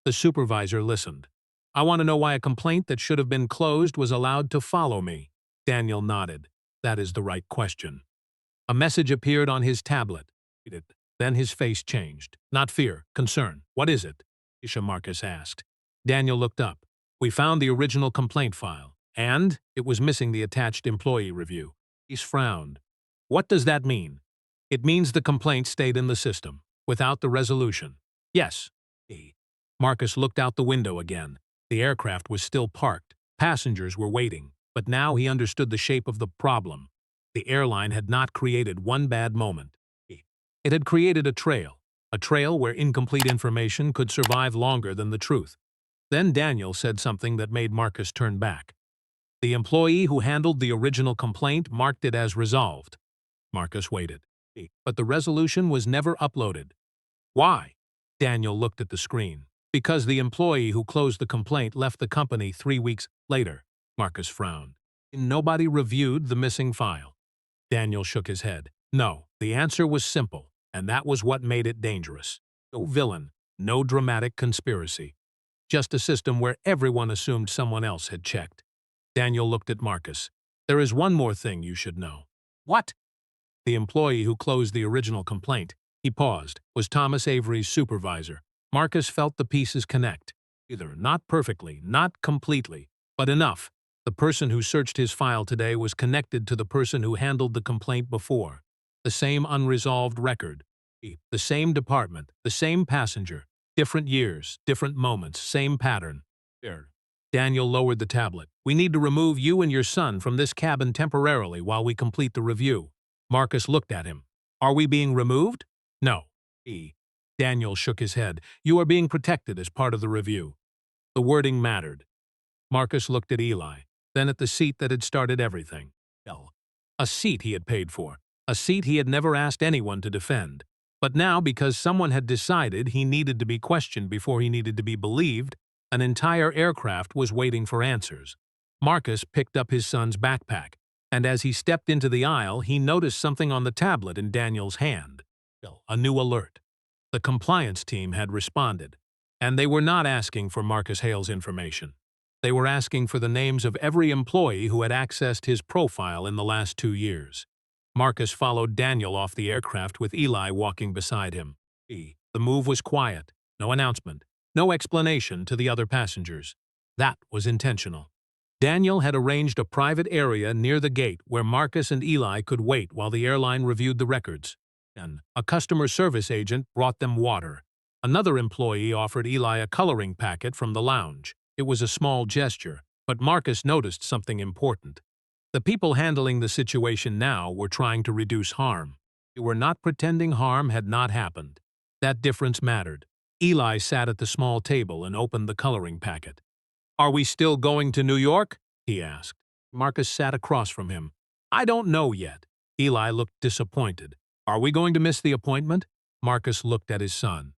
The supervisor listened. I want to know why a complaint that should have been closed was allowed to follow me. Daniel nodded. That is the right question. A message appeared on his tablet. Then his face changed. Not fear, concern. What is it? Marcus asked. Daniel looked up. We found the original complaint file, and it was missing the attached employee review. He frowned. What does that mean? It means the complaint stayed in the system, without the resolution. Yes. Marcus looked out the window again. The aircraft was still parked. Passengers were waiting, but now he understood the shape of the problem. The airline had not created one bad moment. It had created a trail where incomplete information could survive longer than the truth. Then Daniel said something that made Marcus turn back. The employee who handled the original complaint marked it as resolved. Marcus waited. But the resolution was never uploaded. Why? Daniel looked at the screen. Because the employee who closed the complaint left the company 3 weeks later. Marcus frowned. Nobody reviewed the missing file. Daniel shook his head. No, the answer was simple, and that was what made it dangerous. No villain, no dramatic conspiracy. Just a system where everyone assumed someone else had checked. Daniel looked at Marcus. There is one more thing you should know. What? The employee who closed the original complaint, he paused, was Thomas Avery's supervisor. Marcus felt the pieces connect. Either not perfectly, not completely, but enough. The person who searched his file today was connected to the person who handled the complaint before. The same unresolved record. The same department, the same passenger. Different years, different moments, same pattern. Daniel lowered the tablet. We need to remove you and your son from this cabin temporarily while we complete the review. Marcus looked at him. Are we being removed? No. Daniel shook his head. You are being protected as part of the review. The wording mattered. Marcus looked at Eli, then at the seat that had started everything. A seat he had paid for. A seat he had never asked anyone to defend. But now, because someone had decided he needed to be questioned before he needed to be believed, an entire aircraft was waiting for answers. Marcus picked up his son's backpack, and as he stepped into the aisle, he noticed something on the tablet in Daniel's hand. A new alert. The compliance team had responded, and they were not asking for Marcus Hale's information. They were asking for the names of every employee who had accessed his profile in the last 2 years. Marcus followed Daniel off the aircraft with Eli walking beside him. The move was quiet, no announcement, no explanation to the other passengers. That was intentional. Daniel had arranged a private area near the gate where Marcus and Eli could wait while the airline reviewed the records. And a customer service agent brought them water. Another employee offered Eli a coloring packet from the lounge. It was a small gesture, but Marcus noticed something important. The people handling the situation now were trying to reduce harm. They were not pretending harm had not happened. That difference mattered. Eli sat at the small table and opened the coloring packet. Are we still going to New York? He asked. Marcus sat across from him. I don't know yet. Eli looked disappointed. Are we going to miss the appointment? Marcus looked at his son.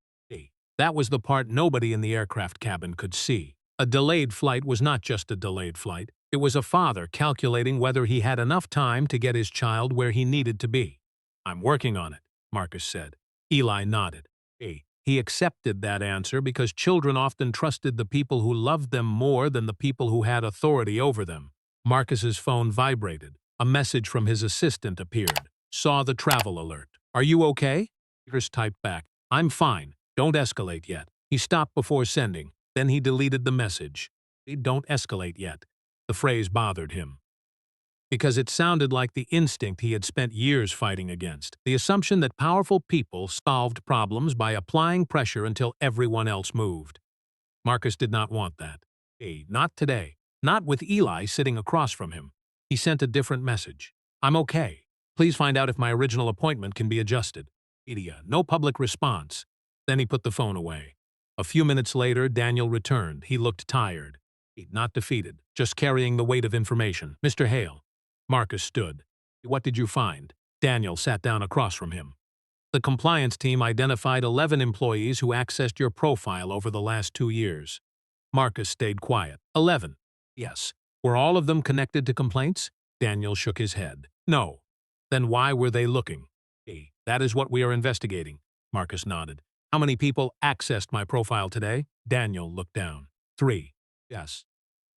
That was the part nobody in the aircraft cabin could see. A delayed flight was not just a delayed flight. It was a father calculating whether he had enough time to get his child where he needed to be. I'm working on it, Marcus said. Eli nodded. He accepted that answer because children often trusted the people who loved them more than the people who had authority over them. Marcus's phone vibrated. A message from his assistant appeared. Saw the travel alert. Are you okay? Peters typed back. I'm fine. Don't escalate yet. He stopped before sending. Then he deleted the message. Don't escalate yet. The phrase bothered him, because it sounded like the instinct he had spent years fighting against, the assumption that powerful people solved problems by applying pressure until everyone else moved. Marcus did not want that. Not today. Not with Eli sitting across from him. He sent a different message. I'm okay. Please find out if my original appointment can be adjusted. No public response. Then he put the phone away. A few minutes later, Daniel returned. He looked tired. Not defeated, just carrying the weight of information. Mr. Hale. Marcus stood. What did you find? Daniel sat down across from him. The compliance team identified 11 employees who accessed your profile over the last 2 years. Marcus stayed quiet. 11. Yes. Were all of them connected to complaints? Daniel shook his head. No. Then why were they looking? That is what we are investigating. Marcus nodded. How many people accessed my profile today? Daniel looked down. 3. Yes.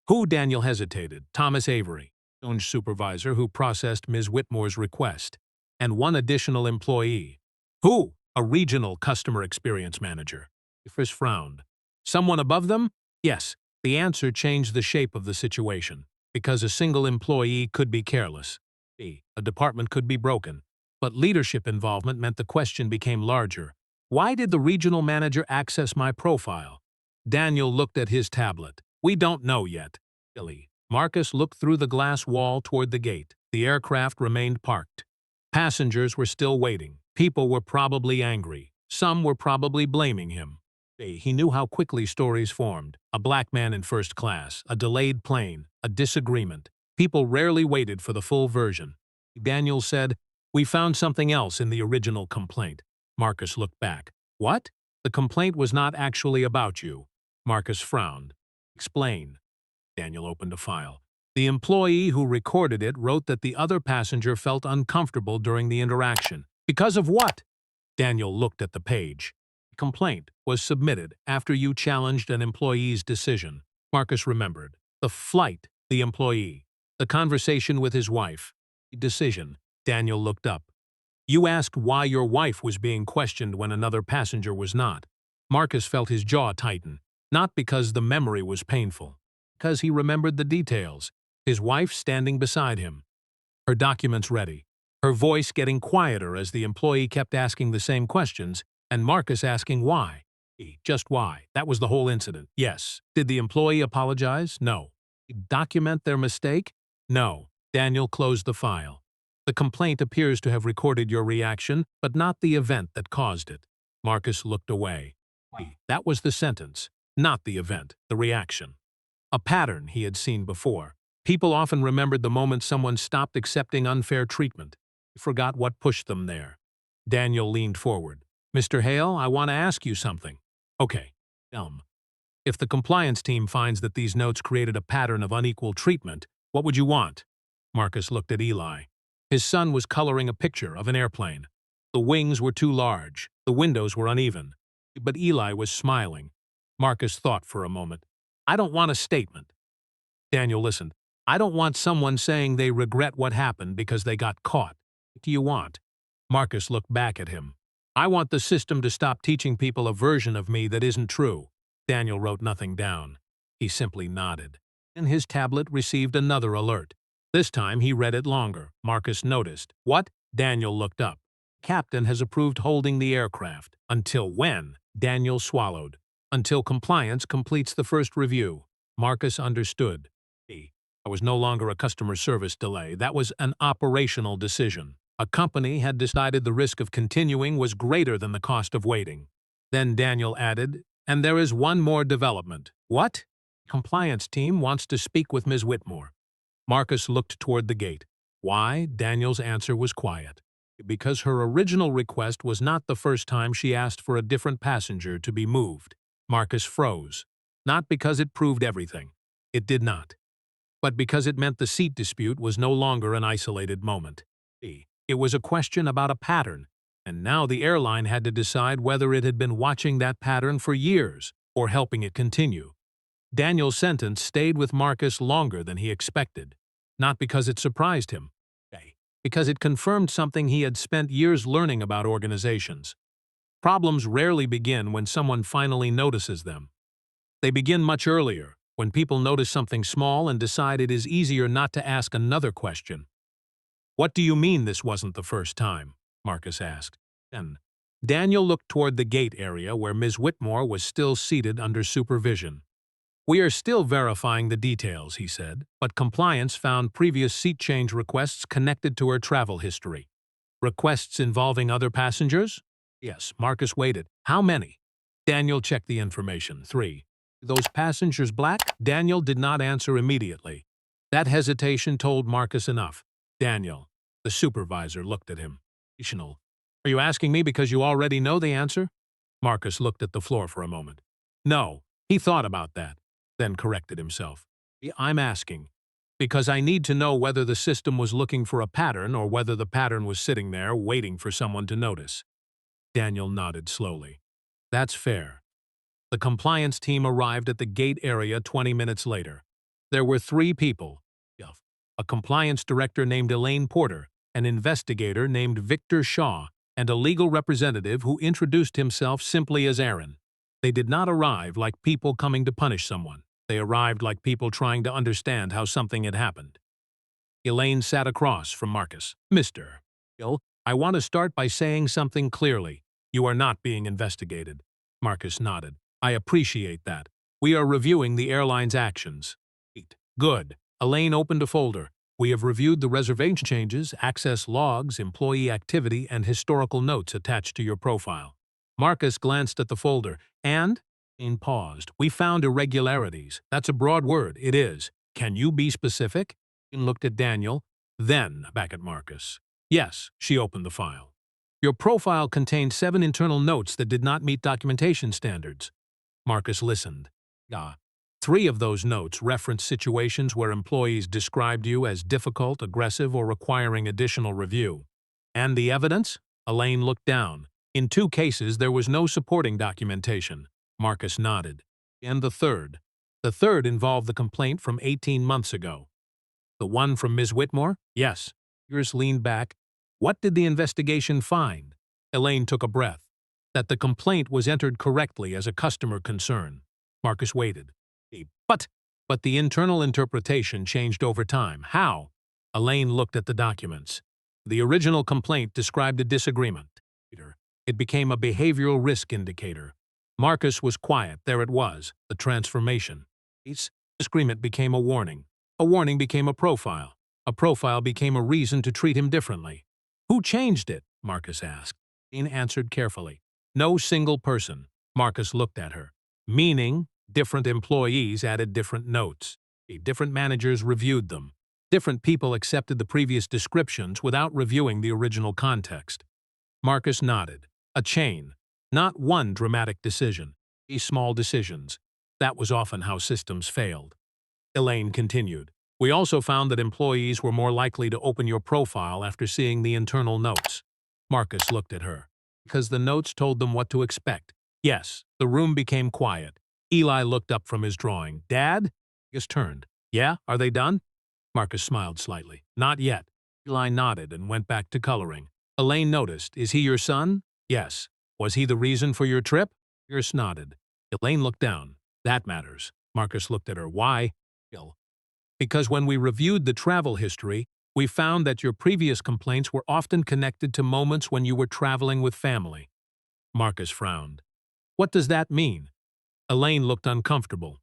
Who? Daniel hesitated. Thomas Avery, lounge supervisor who processed Ms. Whitmore's request, and 1 additional employee. Who? A regional customer experience manager. Frisch frowned. Someone above them? Yes. The answer changed the shape of the situation, because a single employee could be careless. A department could be broken. But leadership involvement meant the question became larger. Why did the regional manager access my profile? Daniel looked at his tablet. We don't know yet. Marcus looked through the glass wall toward the gate. The aircraft remained parked. Passengers were still waiting. People were probably angry. Some were probably blaming him. He knew how quickly stories formed. A black man in first class, a delayed plane, a disagreement. People rarely waited for the full version. Daniel said, We found something else in the original complaint. Marcus looked back. What? The complaint was not actually about you. Marcus frowned. Explain. Daniel opened a file. The employee who recorded it wrote that the other passenger felt uncomfortable during the interaction. Because of what? Daniel looked at the page. The complaint was submitted after you challenged an employee's decision. Marcus remembered. The flight, the employee. The conversation with his wife. The decision. Daniel looked up. You asked why your wife was being questioned when another passenger was not. Marcus felt his jaw tighten, not because the memory was painful, because he remembered the details. His wife standing beside him, her documents ready, her voice getting quieter as the employee kept asking the same questions, and Marcus asking why. Just why. That was the whole incident. Yes. Did the employee apologize? No. Document their mistake? No. Daniel closed the file. The complaint appears to have recorded your reaction, but not the event that caused it. Marcus looked away. That was the sentence, not the event, the reaction. A pattern he had seen before. People often remembered the moment someone stopped accepting unfair treatment. He forgot what pushed them there. Daniel leaned forward. "Mr. Hale, I want to ask you something." "Okay." If the compliance team finds that these notes created a pattern of unequal treatment, what would you want?" Marcus looked at Eli. His son was coloring a picture of an airplane. The wings were too large, the windows were uneven. But Eli was smiling. Marcus thought for a moment. "I don't want a statement." Daniel listened. "I don't want someone saying they regret what happened because they got caught. What do you want?" Marcus looked back at him. "I want the system to stop teaching people a version of me that isn't true." Daniel wrote nothing down. He simply nodded. Then his tablet received another alert. This time he read it longer. Marcus noticed. "What?" Daniel looked up. "Captain has approved holding the aircraft." "Until when?" Daniel swallowed. "Until compliance completes the first review." Marcus understood. That was no longer a customer service delay. That was an operational decision. A company had decided the risk of continuing was greater than the cost of waiting. Then Daniel added, "And there is one more development." "What?" "Compliance team wants to speak with Ms. Whitmore." Marcus looked toward the gate. Why? Daniel's answer was quiet. Because her original request was not the first time she asked for a different passenger to be moved. Marcus froze. Not because it proved everything. It did not. But because it meant the seat dispute was no longer an isolated moment. It was a question about a pattern, and now the airline had to decide whether it had been watching that pattern for years or helping it continue. Daniel's sentence stayed with Marcus longer than he expected, not because it surprised him, because it confirmed something he had spent years learning about organizations. Problems rarely begin when someone finally notices them. They begin much earlier, when people notice something small and decide it is easier not to ask another question. "What do you mean this wasn't the first time?" Marcus asked. Then Daniel looked toward the gate area where Ms. Whitmore was still seated under supervision. "We are still verifying the details," he said, "but compliance found previous seat change requests connected to her travel history." "Requests involving other passengers?" "Yes." Marcus waited. "How many?" Daniel checked the information. 3. "Those passengers black?" Daniel did not answer immediately. That hesitation told Marcus enough. "Daniel." The supervisor looked at him. "Fictional. Are you asking me because you already know the answer?" Marcus looked at the floor for a moment. "No." He thought about that, then corrected himself. "I'm asking because I need to know whether the system was looking for a pattern or whether the pattern was sitting there waiting for someone to notice." Daniel nodded slowly. "That's fair." The compliance team arrived at the gate area 20 minutes later. There were 3 people. A compliance director named Elaine Porter, an investigator named Victor Shaw, and a legal representative who introduced himself simply as Aaron. They did not arrive like people coming to punish someone. They arrived like people trying to understand how something had happened. Elaine sat across from Marcus. "Mr. Hill, I want to start by saying something clearly. You are not being investigated." Marcus nodded. "I appreciate that. We are reviewing the airline's actions." "Good." Elaine opened a folder. "We have reviewed the reservation changes, access logs, employee activity, and historical notes attached to your profile." Marcus glanced at the folder, and paused. "We found irregularities." "That's a broad word." "It is. Can you be specific?" He looked at Daniel, then back at Marcus. "Yes." She opened the file. "Your profile contained 7 internal notes that did not meet documentation standards." Marcus listened. 3 of those notes referenced situations where employees described you as difficult, aggressive, or requiring additional review. "And the evidence?" Elaine looked down. "In 2 cases, there was no supporting documentation." Marcus nodded. "And the third?" "The third involved the complaint from 18 months ago." "The one from Ms. Whitmore?" "Yes." Pierce leaned back. "What did the investigation find?" Elaine took a breath. "That the complaint was entered correctly as a customer concern." Marcus waited. But the internal interpretation changed over time. How?" Elaine looked at the documents. "The original complaint described a disagreement. It became a behavioral risk indicator." Marcus was quiet. There it was, the transformation. Each disagreement became a warning. A warning became a profile. A profile became a reason to treat him differently. "Who changed it?" Marcus asked. Elaine answered carefully. No single person. Marcus looked at her. Meaning, different employees added different notes. Different managers reviewed them. Different people accepted the previous descriptions without reviewing the original context. Marcus nodded. A chain. Not one dramatic decision. Small decisions. That was often how systems failed. Elaine continued. We also found that employees were more likely to open your profile after seeing the internal notes. Marcus looked at her. Because the notes told them what to expect. Yes, the room became quiet. Eli looked up from his drawing. Dad? Marcus turned. Yeah, are they done? Marcus smiled slightly. Not yet. Eli nodded and went back to coloring. Elaine noticed. Is he your son? Yes. Was he the reason for your trip? Marcus nodded. Elaine looked down. That matters. Marcus looked at her. Why? Because when we reviewed the travel history, we found that your previous complaints were often connected to moments when you were traveling with family. Marcus frowned. What does that mean? Elaine looked uncomfortable.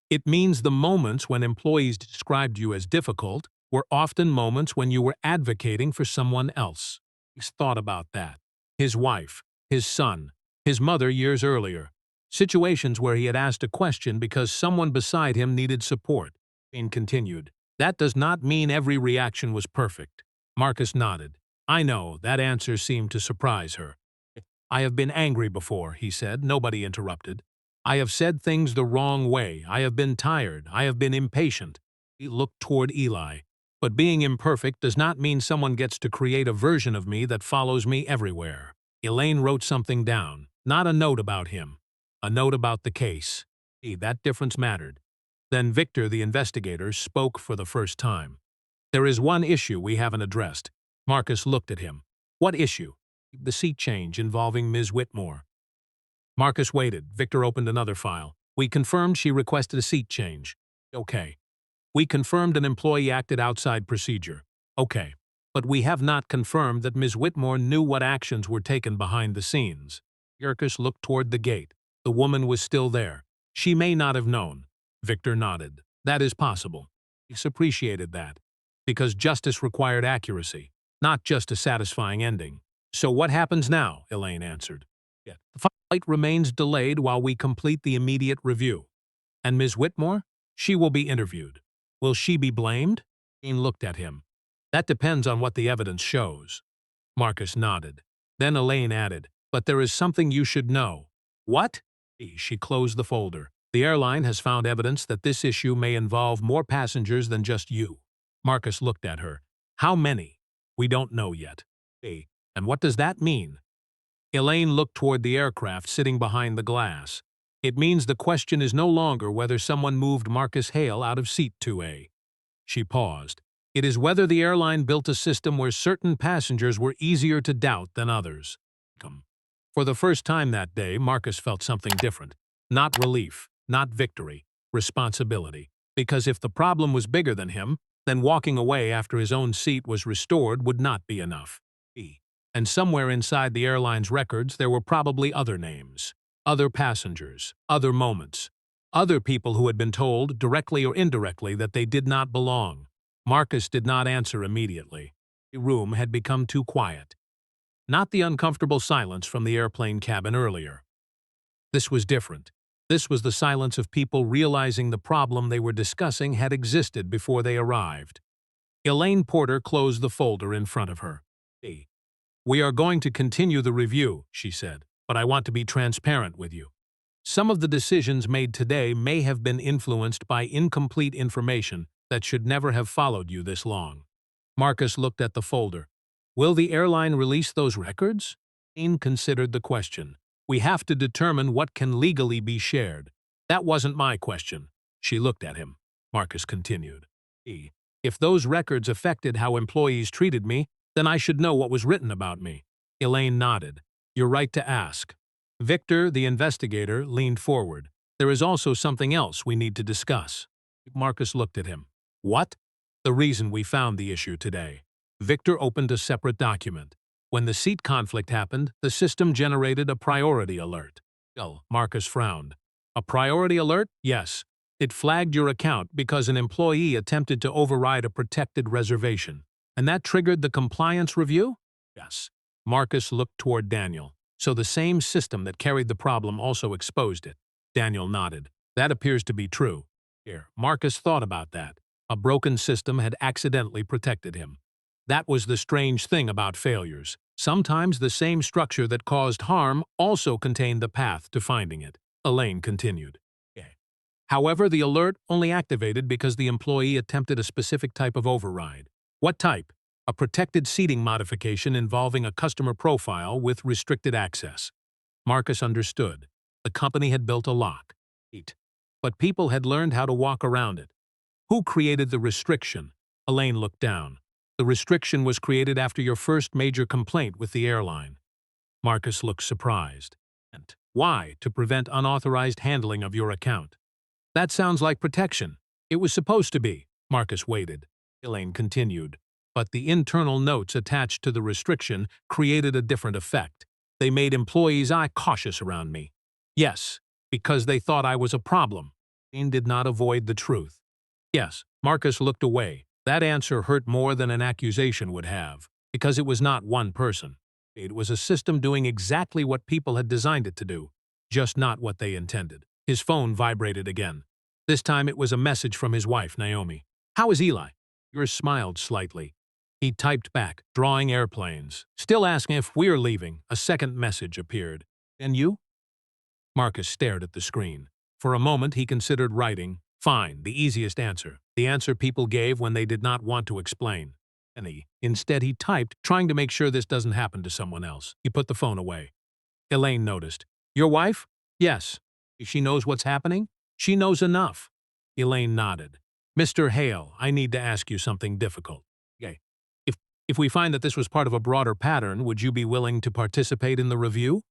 It means the moments when employees described you as difficult were often moments when you were advocating for someone else. He's thought about that. His wife, his son, his mother years earlier. Situations where he had asked a question because someone beside him needed support. Jane continued. That does not mean every reaction was perfect. Marcus nodded. I know, that answer seemed to surprise her. I have been angry before, he said. Nobody interrupted. I have said things the wrong way. I have been tired. I have been impatient. He looked toward Eli. But being imperfect does not mean someone gets to create a version of me that follows me everywhere. Elaine wrote something down. Not a note about him. A note about the case. That difference mattered. Then Victor, the investigator, spoke for the first time. There is one issue we haven't addressed. Marcus looked at him. What issue? The seat change involving Ms. Whitmore. Marcus waited. Victor opened another file. We confirmed she requested a seat change. Okay. We confirmed an employee acted outside procedure. Okay. But we have not confirmed that Ms. Whitmore knew what actions were taken behind the scenes. Marcus looked toward the gate. The woman was still there. She may not have known. Victor nodded. That is possible. He appreciated that. Because justice required accuracy, not just a satisfying ending. So what happens now? Elaine answered. The fight remains delayed while we complete the immediate review. And Ms. Whitmore? She will be interviewed. Will she be blamed? Jane looked at him. That depends on what the evidence shows. Marcus nodded. Then Elaine added, but there is something you should know. What? She closed the folder. The airline has found evidence that this issue may involve more passengers than just you. Marcus looked at her. How many? We don't know yet. And what does that mean? Elaine looked toward the aircraft sitting behind the glass. It means the question is no longer whether someone moved Marcus Hale out of seat 2A. She paused. It is whether the airline built a system where certain passengers were easier to doubt than others. For the first time that day, Marcus felt something different. Not relief. Not victory, responsibility. Because if the problem was bigger than him, then walking away after his own seat was restored would not be enough. And somewhere inside the airline's records there were probably other names, other passengers, other moments, other people who had been told, directly or indirectly, that they did not belong. Marcus did not answer immediately. The room had become too quiet. Not the uncomfortable silence from the airplane cabin earlier. This was different. This was the silence of people realizing the problem they were discussing had existed before they arrived. Elaine Porter closed the folder in front of her. We are going to continue the review, she said, but I want to be transparent with you. Some of the decisions made today may have been influenced by incomplete information that should never have followed you this long. Marcus looked at the folder. Will the airline release those records? Elaine considered the question. We have to determine what can legally be shared. That wasn't my question. She looked at him. Marcus continued. If those records affected how employees treated me, then I should know what was written about me. Elaine nodded. You're right to ask. Victor, the investigator, leaned forward. There is also something else we need to discuss. Marcus looked at him. What? The reason we found the issue today. Victor opened a separate document. When the seat conflict happened, the system generated a priority alert. Marcus frowned. A priority alert? Yes. It flagged your account because an employee attempted to override a protected reservation. And that triggered the compliance review? Yes. Marcus looked toward Daniel. So the same system that carried the problem also exposed it. Daniel nodded. That appears to be true. Here, Marcus thought about that. A broken system had accidentally protected him. That was the strange thing about failures. Sometimes the same structure that caused harm also contained the path to finding it. Elaine continued. However, the alert only activated because the employee attempted a specific type of override. What type? A protected seating modification involving a customer profile with restricted access. Marcus understood. The company had built a lock. But people had learned how to walk around it. Who created the restriction? Elaine looked down. The restriction was created after your first major complaint with the airline. Marcus looked surprised. And why? To prevent unauthorized handling of your account. That sounds like protection. It was supposed to be. Marcus waited. Elaine continued. But the internal notes attached to the restriction created a different effect. They made employees cautious around me. Yes, because they thought I was a problem. Elaine did not avoid the truth. Yes, Marcus looked away. That answer hurt more than an accusation would have, because it was not one person. It was a system doing exactly what people had designed it to do, just not what they intended. His phone vibrated again. This time it was a message from his wife, Naomi. How is Eli? Yours smiled slightly. He typed back, drawing airplanes. Still asking if we're leaving. A second message appeared. And you? Marcus stared at the screen. For a moment he considered writing. Fine, the easiest answer. The answer people gave when they did not want to explain. Instead he typed, trying to make sure this doesn't happen to someone else. He put the phone away. Elaine noticed. Your wife? Yes. She knows what's happening? She knows enough. Elaine nodded. Mr. Hale, I need to ask you something difficult. If we find that this was part of a broader pattern, would you be willing to participate in the review?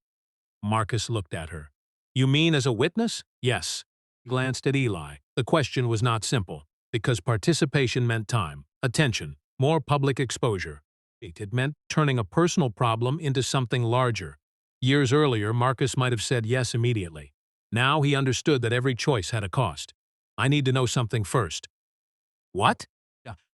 Marcus looked at her. You mean as a witness? Yes. He glanced at Eli. The question was not simple, because participation meant time, attention, more public exposure. It meant turning a personal problem into something larger. Years earlier, Marcus might have said yes immediately. Now he understood that every choice had a cost. I need to know something first. What?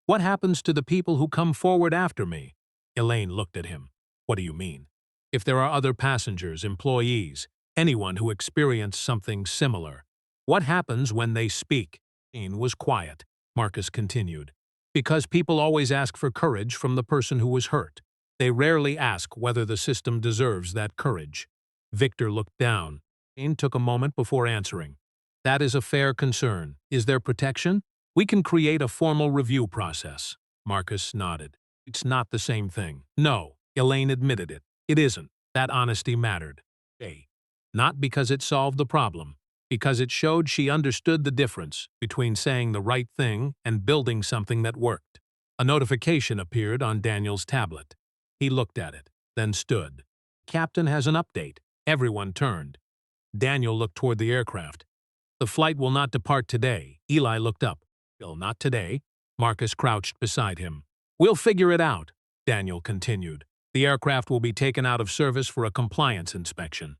What happens to the people who come forward after me? Elaine looked at him. What do you mean? If there are other passengers, employees, anyone who experienced something similar, what happens when they speak? Elaine was quiet. Marcus continued. Because people always ask for courage from the person who was hurt. They rarely ask whether the system deserves that courage. Victor looked down. Elaine took a moment before answering. That is a fair concern. Is there protection? We can create a formal review process. Marcus nodded. It's not the same thing. No, Elaine admitted it. It isn't. That honesty mattered. Not because it solved the problem, because it showed she understood the difference between saying the right thing and building something that worked. A notification appeared on Daniel's tablet. He looked at it, then stood. Captain has an update. Everyone turned. Daniel looked toward the aircraft. The flight will not depart today. Eli looked up. Not today. Marcus crouched beside him. We'll figure it out, Daniel continued. The aircraft will be taken out of service for a compliance inspection.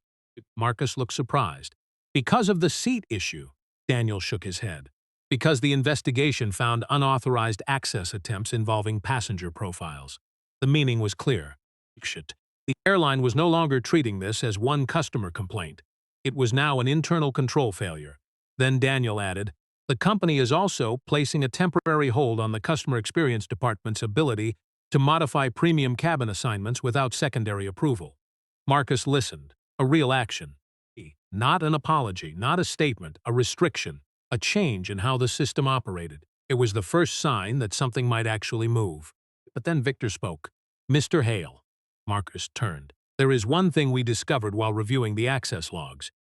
Marcus looked surprised. Because of the seat issue, Daniel shook his head. Because the investigation found unauthorized access attempts involving passenger profiles. The meaning was clear. The airline was no longer treating this as one customer complaint. It was now an internal control failure. Then Daniel added, the company is also placing a temporary hold on the customer experience department's ability to modify premium cabin assignments without secondary approval. Marcus listened. A real action. Not an apology, not a statement, a restriction, a change in how the system operated. It was the first sign that something might actually move. But then Victor spoke. Mr. Hale. Marcus turned. There is one thing we discovered while reviewing the access logs.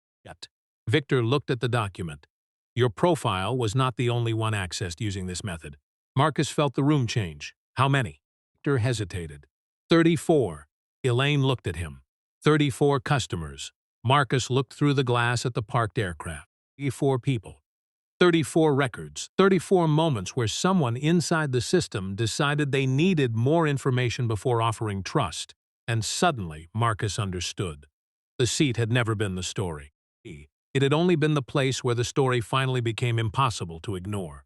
Victor looked at the document. Your profile was not the only one accessed using this method. Marcus felt the room change. How many? Victor hesitated. 34. Elaine looked at him. 34 customers. Marcus looked through the glass at the parked aircraft. 34 people. 34 records. 34 moments where someone inside the system decided they needed more information before offering trust. And suddenly, Marcus understood. The seat had never been the story. It had only been the place where the story finally became impossible to ignore.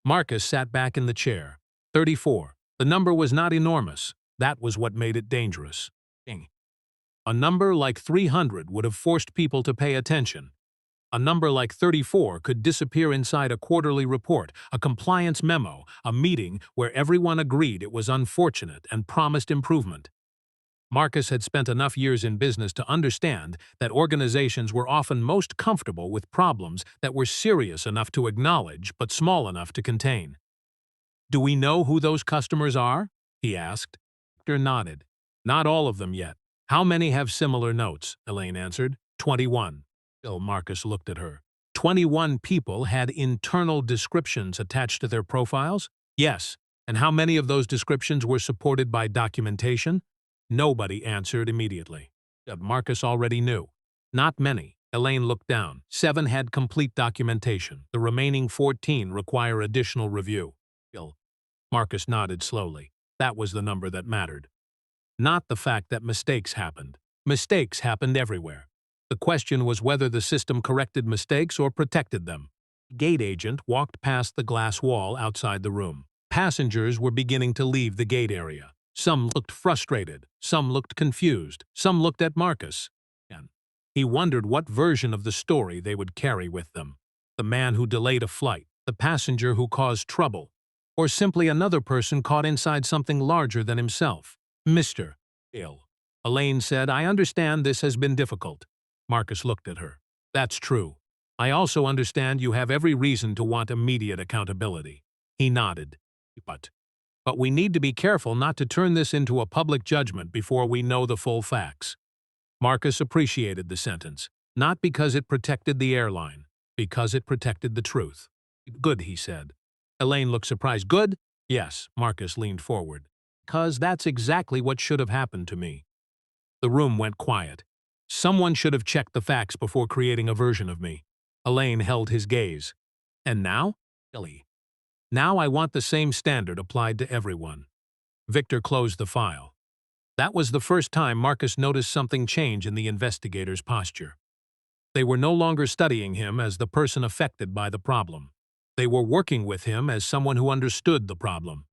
Marcus sat back in the chair. 34. The number was not enormous. That was what made it dangerous. A number like 300 would have forced people to pay attention. A number like 34 could disappear inside a quarterly report, a compliance memo, a meeting where everyone agreed it was unfortunate and promised improvement. Marcus had spent enough years in business to understand that organizations were often most comfortable with problems that were serious enough to acknowledge but small enough to contain. "Do we know who those customers are?" he asked. Victor nodded. "Not all of them yet. How many have similar notes?" Elaine answered. 21. Still, Marcus looked at her. 21 people had internal descriptions attached to their profiles? Yes. And how many of those descriptions were supported by documentation? Nobody answered immediately. Marcus already knew. Not many. Elaine looked down. 7 had complete documentation. The remaining 14 require additional review. Marcus nodded slowly. That was the number that mattered. Not the fact that mistakes happened. Mistakes happened everywhere. The question was whether the system corrected mistakes or protected them. Gate agent walked past the glass wall outside the room. Passengers were beginning to leave the gate area. Some looked frustrated, some looked confused, some looked at Marcus. He wondered what version of the story they would carry with them. The man who delayed a flight, the passenger who caused trouble, or simply another person caught inside something larger than himself. "Mr. Hill," Elaine said, "I understand this has been difficult." Marcus looked at her. "That's true. I also understand you have every reason to want immediate accountability." He nodded. But we need to be careful not to turn this into a public judgment before we know the full facts." Marcus appreciated the sentence, not because it protected the airline, because it protected the truth. "Good," he said. Elaine looked surprised. "Good?" "Yes," Marcus leaned forward. "'Cause that's exactly what should have happened to me." The room went quiet. Someone should have checked the facts before creating a version of me. Elaine held his gaze. "And now?" "Ellie. Now I want the same standard applied to everyone." Victor closed the file. That was the first time Marcus noticed something change in the investigator's posture. They were no longer studying him as the person affected by the problem. They were working with him as someone who understood the problem.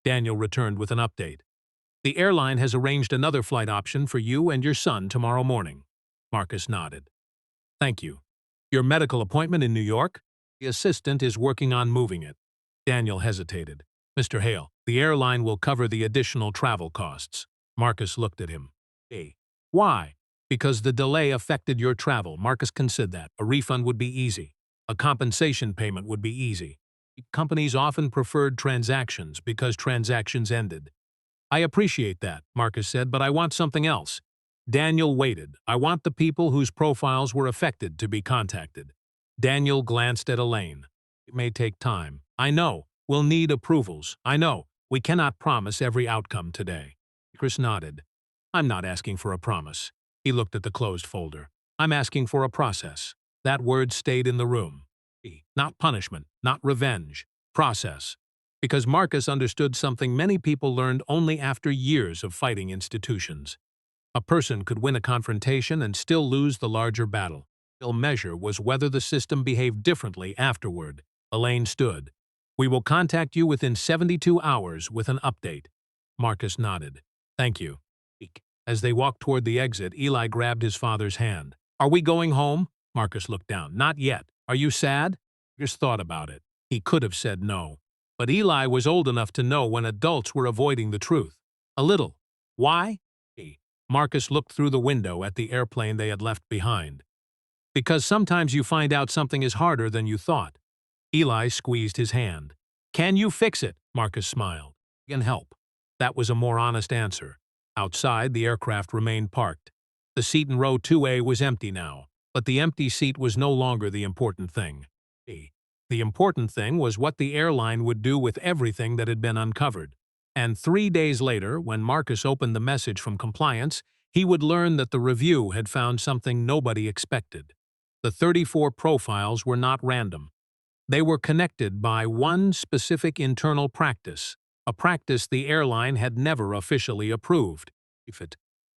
Daniel returned with an update. "The airline has arranged another flight option for you and your son tomorrow morning." Marcus nodded. "Thank you. Your medical appointment in New York?" "The assistant is working on moving it." Daniel hesitated. "Mr. Hale, the airline will cover the additional travel costs." Marcus looked at him. Why?" "Because the delay affected your travel." Marcus considered that. "A refund would be easy. A compensation payment would be easy. Companies often preferred transactions because transactions ended." "I appreciate that," Marcus said, "but I want something else." Daniel waited. "I want the people whose profiles were affected to be contacted." Daniel glanced at Elaine. "It may take time." "I know. We'll need approvals." "I know. We cannot promise every outcome today." Chris nodded. "I'm not asking for a promise." He looked at the closed folder. "I'm asking for a process." That word stayed in the room. Not punishment, not revenge. Process. Because Marcus understood something many people learned only after years of fighting institutions. A person could win a confrontation and still lose the larger battle. The measure was whether the system behaved differently afterward. Elaine stood. "We will contact you within 72 hours with an update." Marcus nodded. "Thank you." As they walked toward the exit, Eli grabbed his father's hand. "Are we going home?" Marcus looked down. "Not yet. Are you sad?" Marcus thought about it. He could have said no. But Eli was old enough to know when adults were avoiding the truth. "A little." "Why?" Marcus looked through the window at the airplane they had left behind. "Because sometimes you find out something is harder than you thought." Eli squeezed his hand. "Can you fix it?" Marcus smiled. "Can help." That was a more honest answer. Outside, the aircraft remained parked. The seat in row 2A was empty now, but the empty seat was no longer the important thing. The important thing was what the airline would do with everything that had been uncovered. And 3 days later, when Marcus opened the message from compliance, he would learn that the review had found something nobody expected. The 34 profiles were not random. They were connected by one specific internal practice, a practice the airline had never officially approved,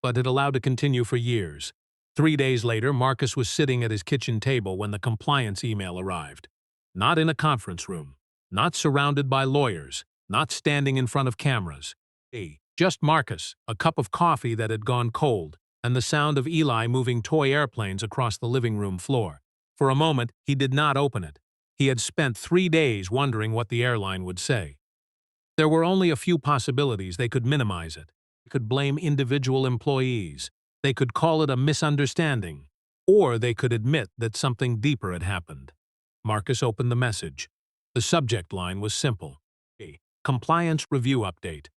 but it allowed to continue for years. 3 days later, Marcus was sitting at his kitchen table when the compliance email arrived. Not in a conference room, not surrounded by lawyers, not standing in front of cameras. Just Marcus, a cup of coffee that had gone cold, and the sound of Eli moving toy airplanes across the living room floor. For a moment, he did not open it. He had spent 3 days wondering what the airline would say. There were only a few possibilities. They could minimize it. They could blame individual employees. They could call it a misunderstanding. Or they could admit that something deeper had happened. Marcus opened the message. The subject line was simple. A compliance review update.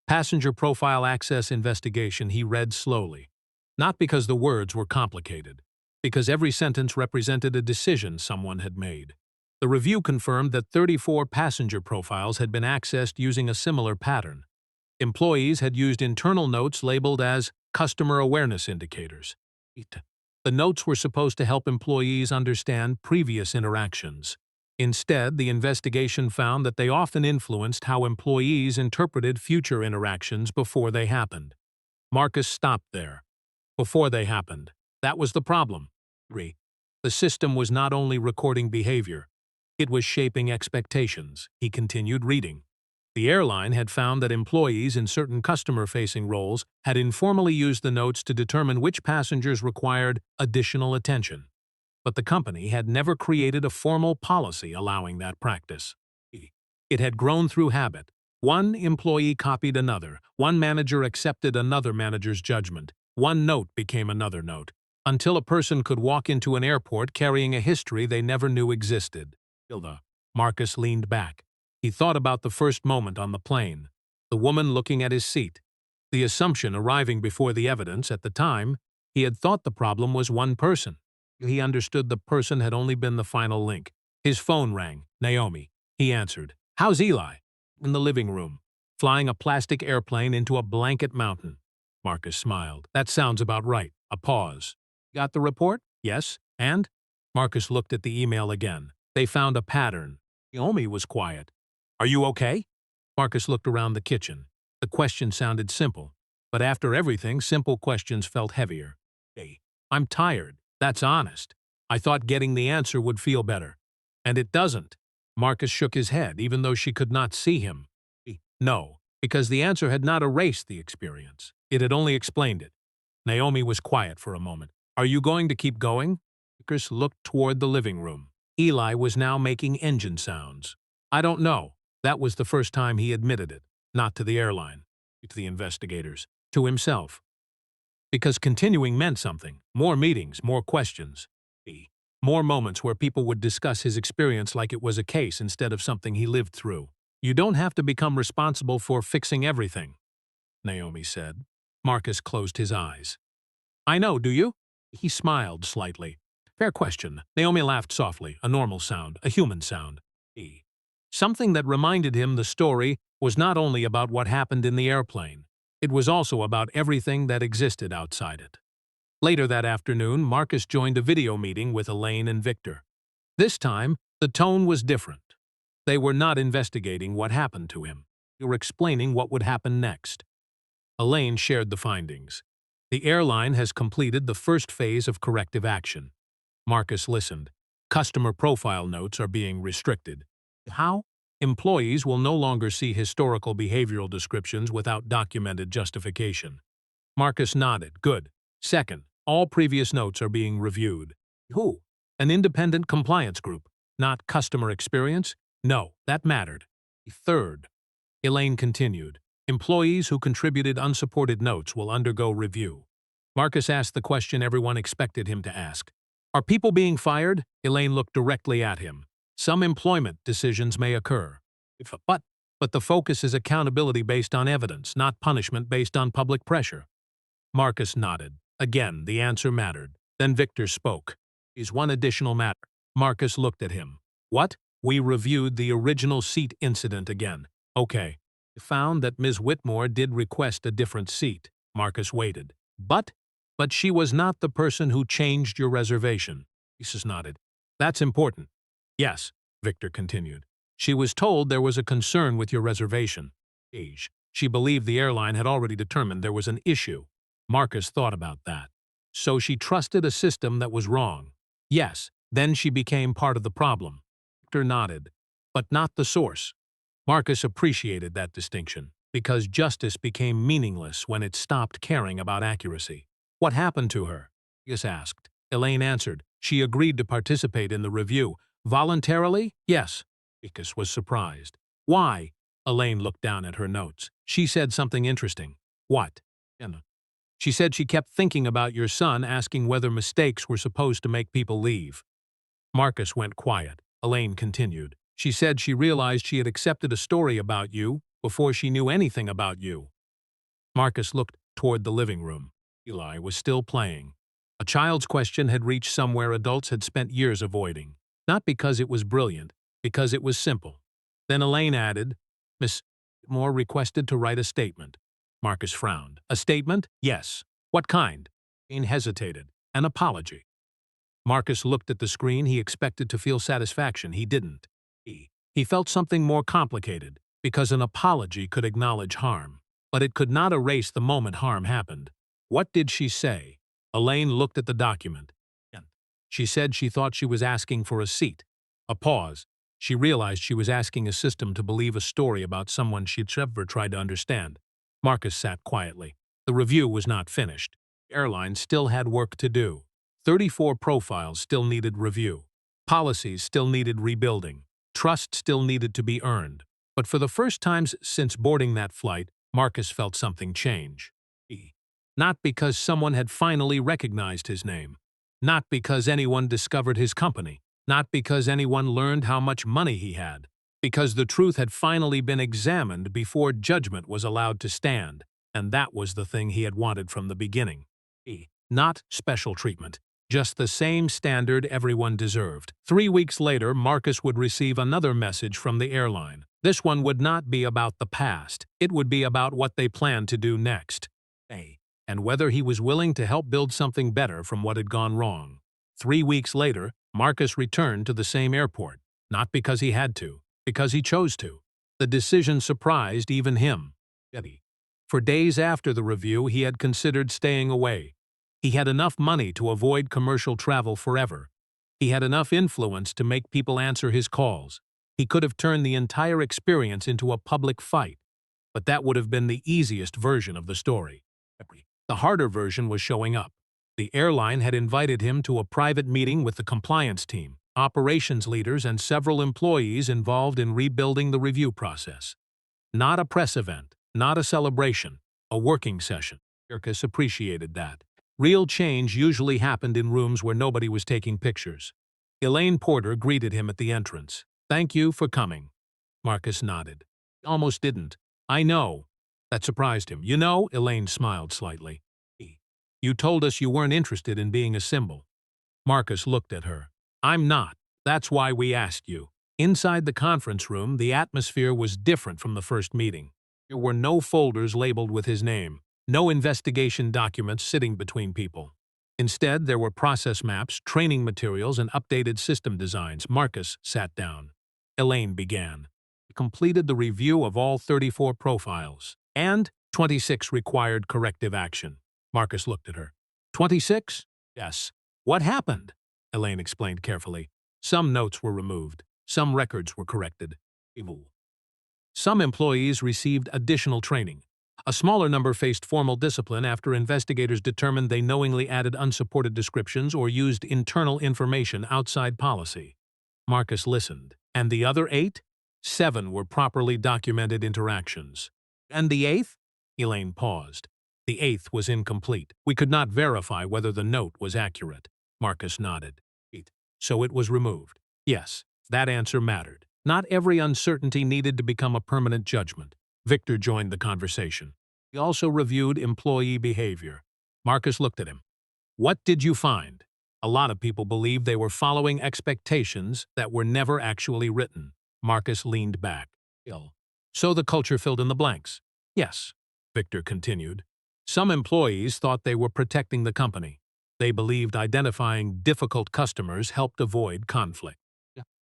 Passenger profile access investigation, he read slowly. Not because the words were complicated, because every sentence represented a decision someone had made. The review confirmed that 34 passenger profiles had been accessed using a similar pattern. Employees had used internal notes labeled as customer awareness indicators. The notes were supposed to help employees understand previous interactions. Instead, the investigation found that they often influenced how employees interpreted future interactions before they happened. Marcus stopped there. Before they happened. That was the problem. The system was not only recording behavior, it was shaping expectations. He continued reading. The airline had found that employees in certain customer-facing roles had informally used the notes to determine which passengers required additional attention. But the company had never created a formal policy allowing that practice. It had grown through habit. One employee copied another. One manager accepted another manager's judgment. One note became another note, until a person could walk into an airport carrying a history they never knew existed. Marcus leaned back. He thought about the first moment on the plane, the woman looking at his seat. The assumption arriving before the evidence at the time, he had thought the problem was one person. He understood the person had only been the final link. His phone rang. Naomi. He answered. "How's Eli?" "In the living room, flying a plastic airplane into a blanket mountain." Marcus smiled. "That sounds about right." A pause. "Got the report?" "Yes. And?" Marcus looked at the email again. They found a pattern. Naomi was quiet. "Are you okay?" Marcus looked around the kitchen. The question sounded simple, but after everything, simple questions felt heavier. "Hey, I'm tired. That's honest. I thought getting the answer would feel better. And it doesn't." Marcus shook his head, even though she could not see him. No, because the answer had not erased the experience. It had only explained it. Naomi was quiet for a moment. "Are you going to keep going?" Marcus looked toward the living room. Eli was now making engine sounds. "I don't know." That was the first time he admitted it. Not to the airline, to the investigators, to himself. Because continuing meant something. More meetings, more questions. More moments where people would discuss his experience like it was a case instead of something he lived through. "You don't have to become responsible for fixing everything," Naomi said. Marcus closed his eyes. "I know, do you?" He smiled slightly. "Fair question." Naomi laughed softly, a normal sound, a human sound. Something that reminded him the story was not only about what happened in the airplane. It was also about everything that existed outside it. Later that afternoon, Marcus joined a video meeting with Elaine and Victor. This time, the tone was different. They were not investigating what happened to him. They were explaining what would happen next. Elaine shared the findings. The airline has completed the first phase of corrective action. Marcus listened. Customer profile notes are being restricted. How? Employees will no longer see historical behavioral descriptions without documented justification. Marcus nodded. Good. Second, all previous notes are being reviewed. Who? An independent compliance group. Not customer experience? No, that mattered. Third, Elaine continued, employees who contributed unsupported notes will undergo review. Marcus asked the question everyone expected him to ask. Are people being fired? Elaine looked directly at him. Some employment decisions may occur. But the focus is accountability based on evidence, not punishment based on public pressure. Marcus nodded. Again, the answer mattered. Then Victor spoke. Is one additional matter. Marcus looked at him. What? We reviewed the original seat incident again. Okay. Found that Ms. Whitmore did request a different seat. Marcus waited. But she was not the person who changed your reservation. Mrs. nodded. That's important. Yes, Victor continued. She was told there was a concern with your reservation. She believed the airline had already determined there was an issue. Marcus thought about that. So she trusted a system that was wrong. Yes, then she became part of the problem. Victor nodded. But not the source. Marcus appreciated that distinction, because justice became meaningless when it stopped caring about accuracy. What happened to her? Marcus asked. Elaine answered. She agreed to participate in the review. Voluntarily? Yes. Marcus was surprised. Why? Elaine looked down at her notes. She said something interesting. What? She said she kept thinking about your son, asking whether mistakes were supposed to make people leave. Marcus went quiet. Elaine continued. She said she realized she had accepted a story about you before she knew anything about you. Marcus looked toward the living room. Eli was still playing. A child's question had reached somewhere adults had spent years avoiding. Not because it was brilliant, because it was simple. Then Elaine added, Miss Moore requested to write a statement. Marcus frowned. A statement? Yes. What kind? Elaine hesitated. An apology. Marcus looked at the screen. He expected to feel satisfaction. He didn't. He felt something more complicated, because an apology could acknowledge harm. But it could not erase the moment harm happened. What did she say? Elaine looked at the document. She said she thought she was asking for a seat. A pause. She realized she was asking a system to believe a story about someone she'd never tried to understand. Marcus sat quietly. The review was not finished. Airlines still had work to do. 34 profiles still needed review. Policies still needed rebuilding. Trust still needed to be earned. But for the first time since boarding that flight, Marcus felt something change. Not because someone had finally recognized his name. Not because anyone discovered his company. Not because anyone learned how much money he had. Because the truth had finally been examined before judgment was allowed to stand. And that was the thing he had wanted from the beginning. Not special treatment. Just the same standard everyone deserved. 3 weeks later, Marcus would receive another message from the airline. This one would not be about the past. It would be about what they planned to do next. And whether he was willing to help build something better from what had gone wrong. 3 weeks later, Marcus returned to the same airport. Not because he had to, because he chose to. The decision surprised even him. For days after the review, he had considered staying away. He had enough money to avoid commercial travel forever. He had enough influence to make people answer his calls. He could have turned the entire experience into a public fight. But that would have been the easiest version of the story. The harder version was showing up. The airline had invited him to a private meeting with the compliance team, operations leaders, and several employees involved in rebuilding the review process. Not a press event, not a celebration, a working session. Marcus appreciated that. Real change usually happened in rooms where nobody was taking pictures. Elaine Porter greeted him at the entrance. Thank you for coming. Marcus nodded. Almost didn't. I know. That surprised him. You know, Elaine smiled slightly. You told us you weren't interested in being a symbol. Marcus looked at her. I'm not. That's why we asked you. Inside the conference room, the atmosphere was different from the first meeting. There were no folders labeled with his name. No investigation documents sitting between people. Instead, there were process maps, training materials, and updated system designs. Marcus sat down. Elaine began. He completed the review of all 34 profiles. And 26 required corrective action. Marcus looked at her. 26? Yes. What happened? Elaine explained carefully. Some notes were removed. Some records were corrected. Some employees received additional training. A smaller number faced formal discipline after investigators determined they knowingly added unsupported descriptions or used internal information outside policy. Marcus listened. And the other 8? 7 were properly documented interactions. And the 8th? Elaine paused. The 8th was incomplete. We could not verify whether the note was accurate. Marcus nodded. So it was removed. Yes, that answer mattered. Not every uncertainty needed to become a permanent judgment. Victor joined the conversation. He also reviewed employee behavior. Marcus looked at him. What did you find? A lot of people believed they were following expectations that were never actually written. Marcus leaned back. So the culture filled in the blanks. Yes, Victor continued. Some employees thought they were protecting the company. They believed identifying difficult customers helped avoid conflict.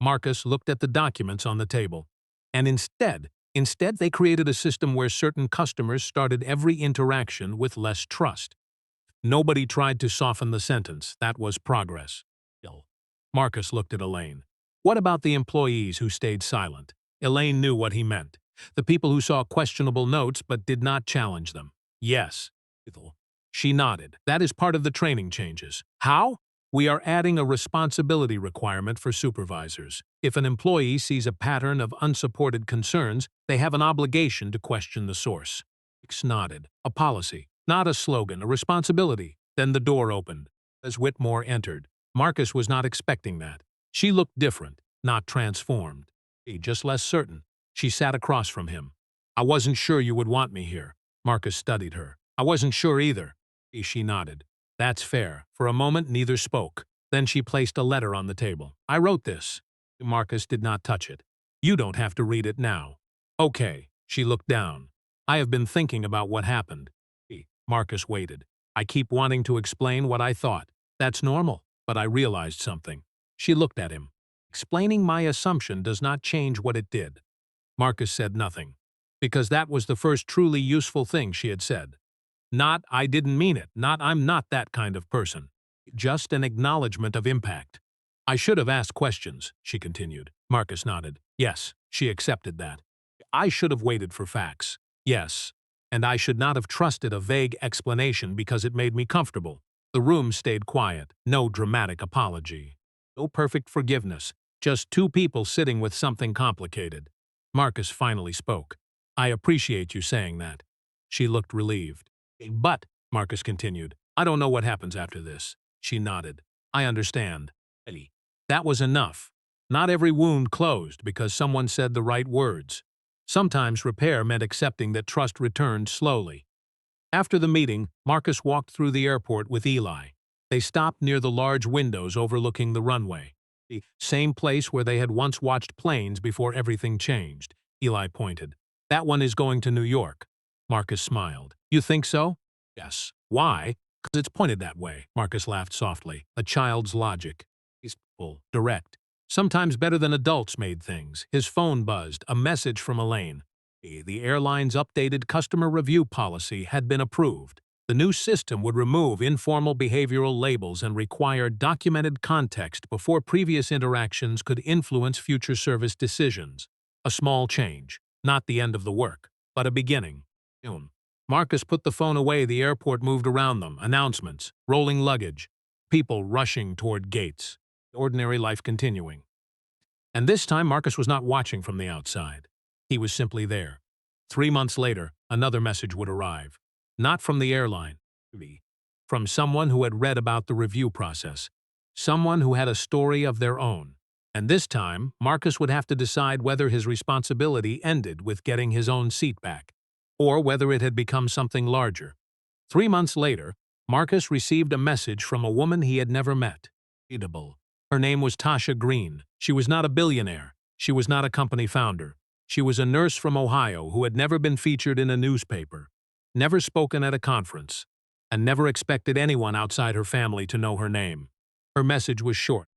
Marcus looked at the documents on the table. And instead they created a system where certain customers started every interaction with less trust. Nobody tried to soften the sentence. That was progress. Marcus looked at Elaine. What about the employees who stayed silent? Elaine knew what he meant. The people who saw questionable notes but did not challenge them. Yes. She nodded. That is part of the training changes. How? We are adding a responsibility requirement for supervisors. If an employee sees a pattern of unsupported concerns, they have an obligation to question the source. Hicks nodded. A policy, not a slogan, a responsibility. Then the door opened. As Whitmore entered, Marcus was not expecting that. She looked different, not transformed. Just less certain. She sat across from him. I wasn't sure you would want me here. Marcus studied her. I wasn't sure either. She nodded. That's fair. For a moment, neither spoke. Then she placed a letter on the table. I wrote this. Marcus did not touch it. You don't have to read it now. Okay. She looked down. I have been thinking about what happened. Marcus waited. I keep wanting to explain what I thought. That's normal. But I realized something. She looked at him. Explaining my assumption does not change what it did. Marcus said nothing. Because that was the first truly useful thing she had said. Not, I didn't mean it, not, I'm not that kind of person. Just an acknowledgement of impact. I should have asked questions, she continued. Marcus nodded. Yes, she accepted that. I should have waited for facts. Yes. And I should not have trusted a vague explanation because it made me comfortable. The room stayed quiet, no dramatic apology. No perfect forgiveness, just two people sitting with something complicated. Marcus finally spoke. I appreciate you saying that. She looked relieved. But, Marcus continued, I don't know what happens after this. She nodded. I understand. That was enough. Not every wound closed because someone said the right words. Sometimes repair meant accepting that trust returned slowly. After the meeting, Marcus walked through the airport with Eli. They stopped near the large windows overlooking the runway. The same place where they had once watched planes before everything changed. Eli pointed. That one is going to New York. Marcus smiled. You think so? Yes. Why? Because it's pointed that way. Marcus laughed softly. A child's logic. He's direct. Sometimes better than adults made things. His phone buzzed. A message from Elaine. The airline's updated customer review policy had been approved. The new system would remove informal behavioral labels and require documented context before previous interactions could influence future service decisions. A small change. Not the end of the work, but a beginning. Marcus put the phone away. The airport moved around them. Announcements, rolling luggage, people rushing toward gates. Ordinary life continuing. And this time Marcus was not watching from the outside. He was simply there. 3 months later, another message would arrive. Not from the airline. From someone who had read about the review process. Someone who had a story of their own. And this time, Marcus would have to decide whether his responsibility ended with getting his own seat back, or whether it had become something larger. 3 months later, Marcus received a message from a woman he had never met. Her name was Tasha Green. She was not a billionaire. She was not a company founder. She was a nurse from Ohio who had never been featured in a newspaper, never spoken at a conference, and never expected anyone outside her family to know her name. Her message was short.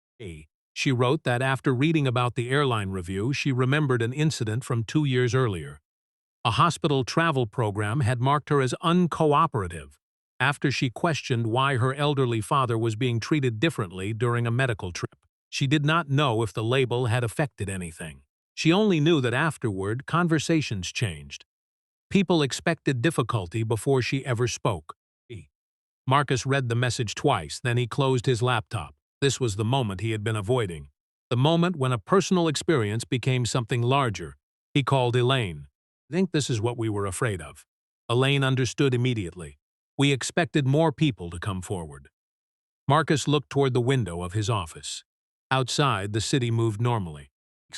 She wrote that after reading about the airline review, she remembered an incident from 2 years earlier. A hospital travel program had marked her as uncooperative after she questioned why her elderly father was being treated differently during a medical trip. She did not know if the label had affected anything. She only knew that afterward, conversations changed. People expected difficulty before she ever spoke. Marcus read the message twice, then he closed his laptop. This was the moment he had been avoiding. The moment when a personal experience became something larger. He called Elaine. I think this is what we were afraid of. Elaine understood immediately. We expected more people to come forward. Marcus looked toward the window of his office. Outside, the city moved normally.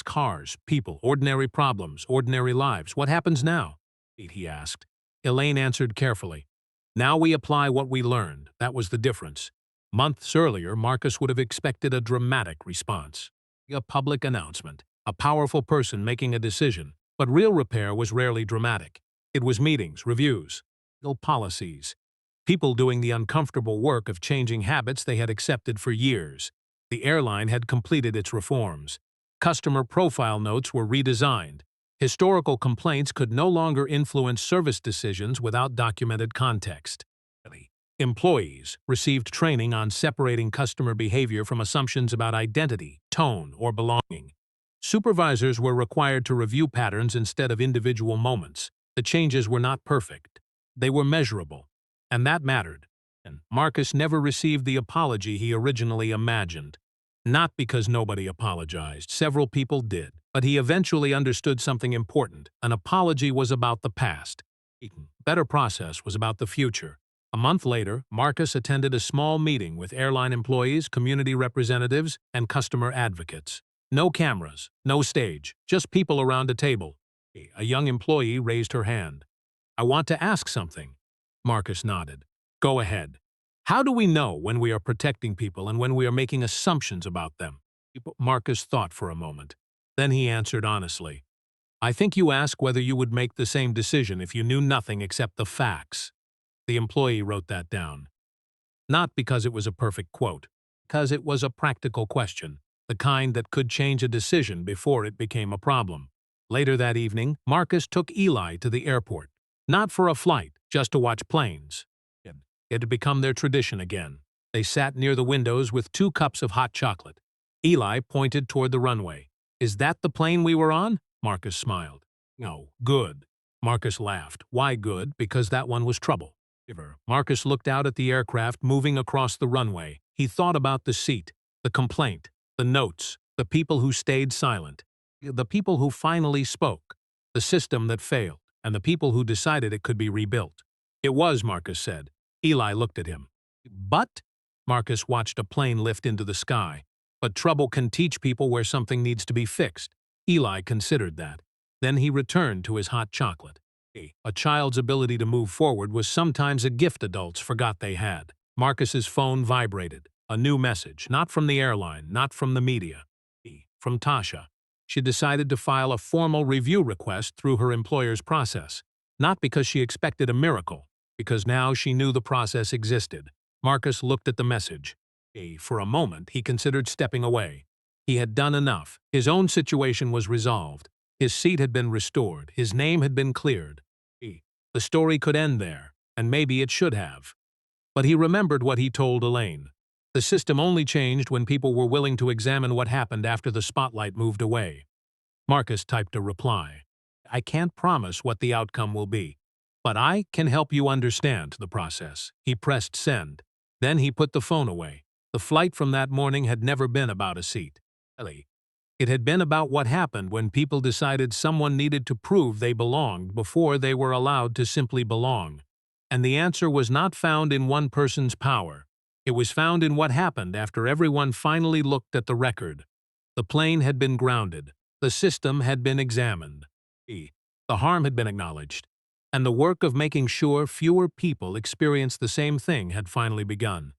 Cars, people, ordinary problems, ordinary lives. What happens now? He asked. Elaine answered carefully. Now we apply what we learned. That was the difference. Months earlier, Marcus would have expected a dramatic response. A public announcement. A powerful person making a decision. But real repair was rarely dramatic. It was meetings, reviews, policies. People doing the uncomfortable work of changing habits they had accepted for years. The airline had completed its reforms. Customer profile notes were redesigned. Historical complaints could no longer influence service decisions without documented context. Employees received training on separating customer behavior from assumptions about identity, tone, or belonging. Supervisors were required to review patterns instead of individual moments. The changes were not perfect. They were measurable. And that mattered. And Marcus never received the apology he originally imagined. Not because nobody apologized, several people did. But he eventually understood something important. An apology was about the past. A better process was about the future. A month later, Marcus attended a small meeting with airline employees, community representatives, and customer advocates. No cameras, no stage, just people around a table. A young employee raised her hand. "I want to ask something." Marcus nodded. "Go ahead." "How do we know when we are protecting people and when we are making assumptions about them?" Marcus thought for a moment. Then he answered honestly. "I think you ask whether you would make the same decision if you knew nothing except the facts." The employee wrote that down. Not because it was a perfect quote, because it was a practical question, the kind that could change a decision before it became a problem. Later that evening, Marcus took Eli to the airport. Not for a flight, just to watch planes. It had become their tradition again. They sat near the windows with 2 cups of hot chocolate. Eli pointed toward the runway. "Is that the plane we were on?" Marcus smiled. "No, good." Marcus laughed. "Why good? Because that one was trouble." Marcus looked out at the aircraft moving across the runway. He thought about the seat, the complaint, the notes, the people who stayed silent, the people who finally spoke, the system that failed, and the people who decided it could be rebuilt. "It was," Marcus said. Eli looked at him. "But?" Marcus watched a plane lift into the sky. "But trouble can teach people where something needs to be fixed." Eli considered that. Then he returned to his hot chocolate. A child's ability to move forward was sometimes a gift adults forgot they had. Marcus's phone vibrated. A new message, not from the airline, not from the media. From Tasha. She decided to file a formal review request through her employer's process. Not because she expected a miracle, because now she knew the process existed. Marcus looked at the message. For a moment, he considered stepping away. He had done enough. His own situation was resolved. His seat had been restored. His name had been cleared. The story could end there, and maybe it should have. But he remembered what he told Elaine. The system only changed when people were willing to examine what happened after the spotlight moved away. Marcus typed a reply. "I can't promise what the outcome will be, but I can help you understand the process." He pressed send. Then he put the phone away. The flight from that morning had never been about a seat. It had been about what happened when people decided someone needed to prove they belonged before they were allowed to simply belong. And the answer was not found in one person's power. It was found in what happened after everyone finally looked at the record. The plane had been grounded. The system had been examined. The harm had been acknowledged. And the work of making sure fewer people experienced the same thing had finally begun.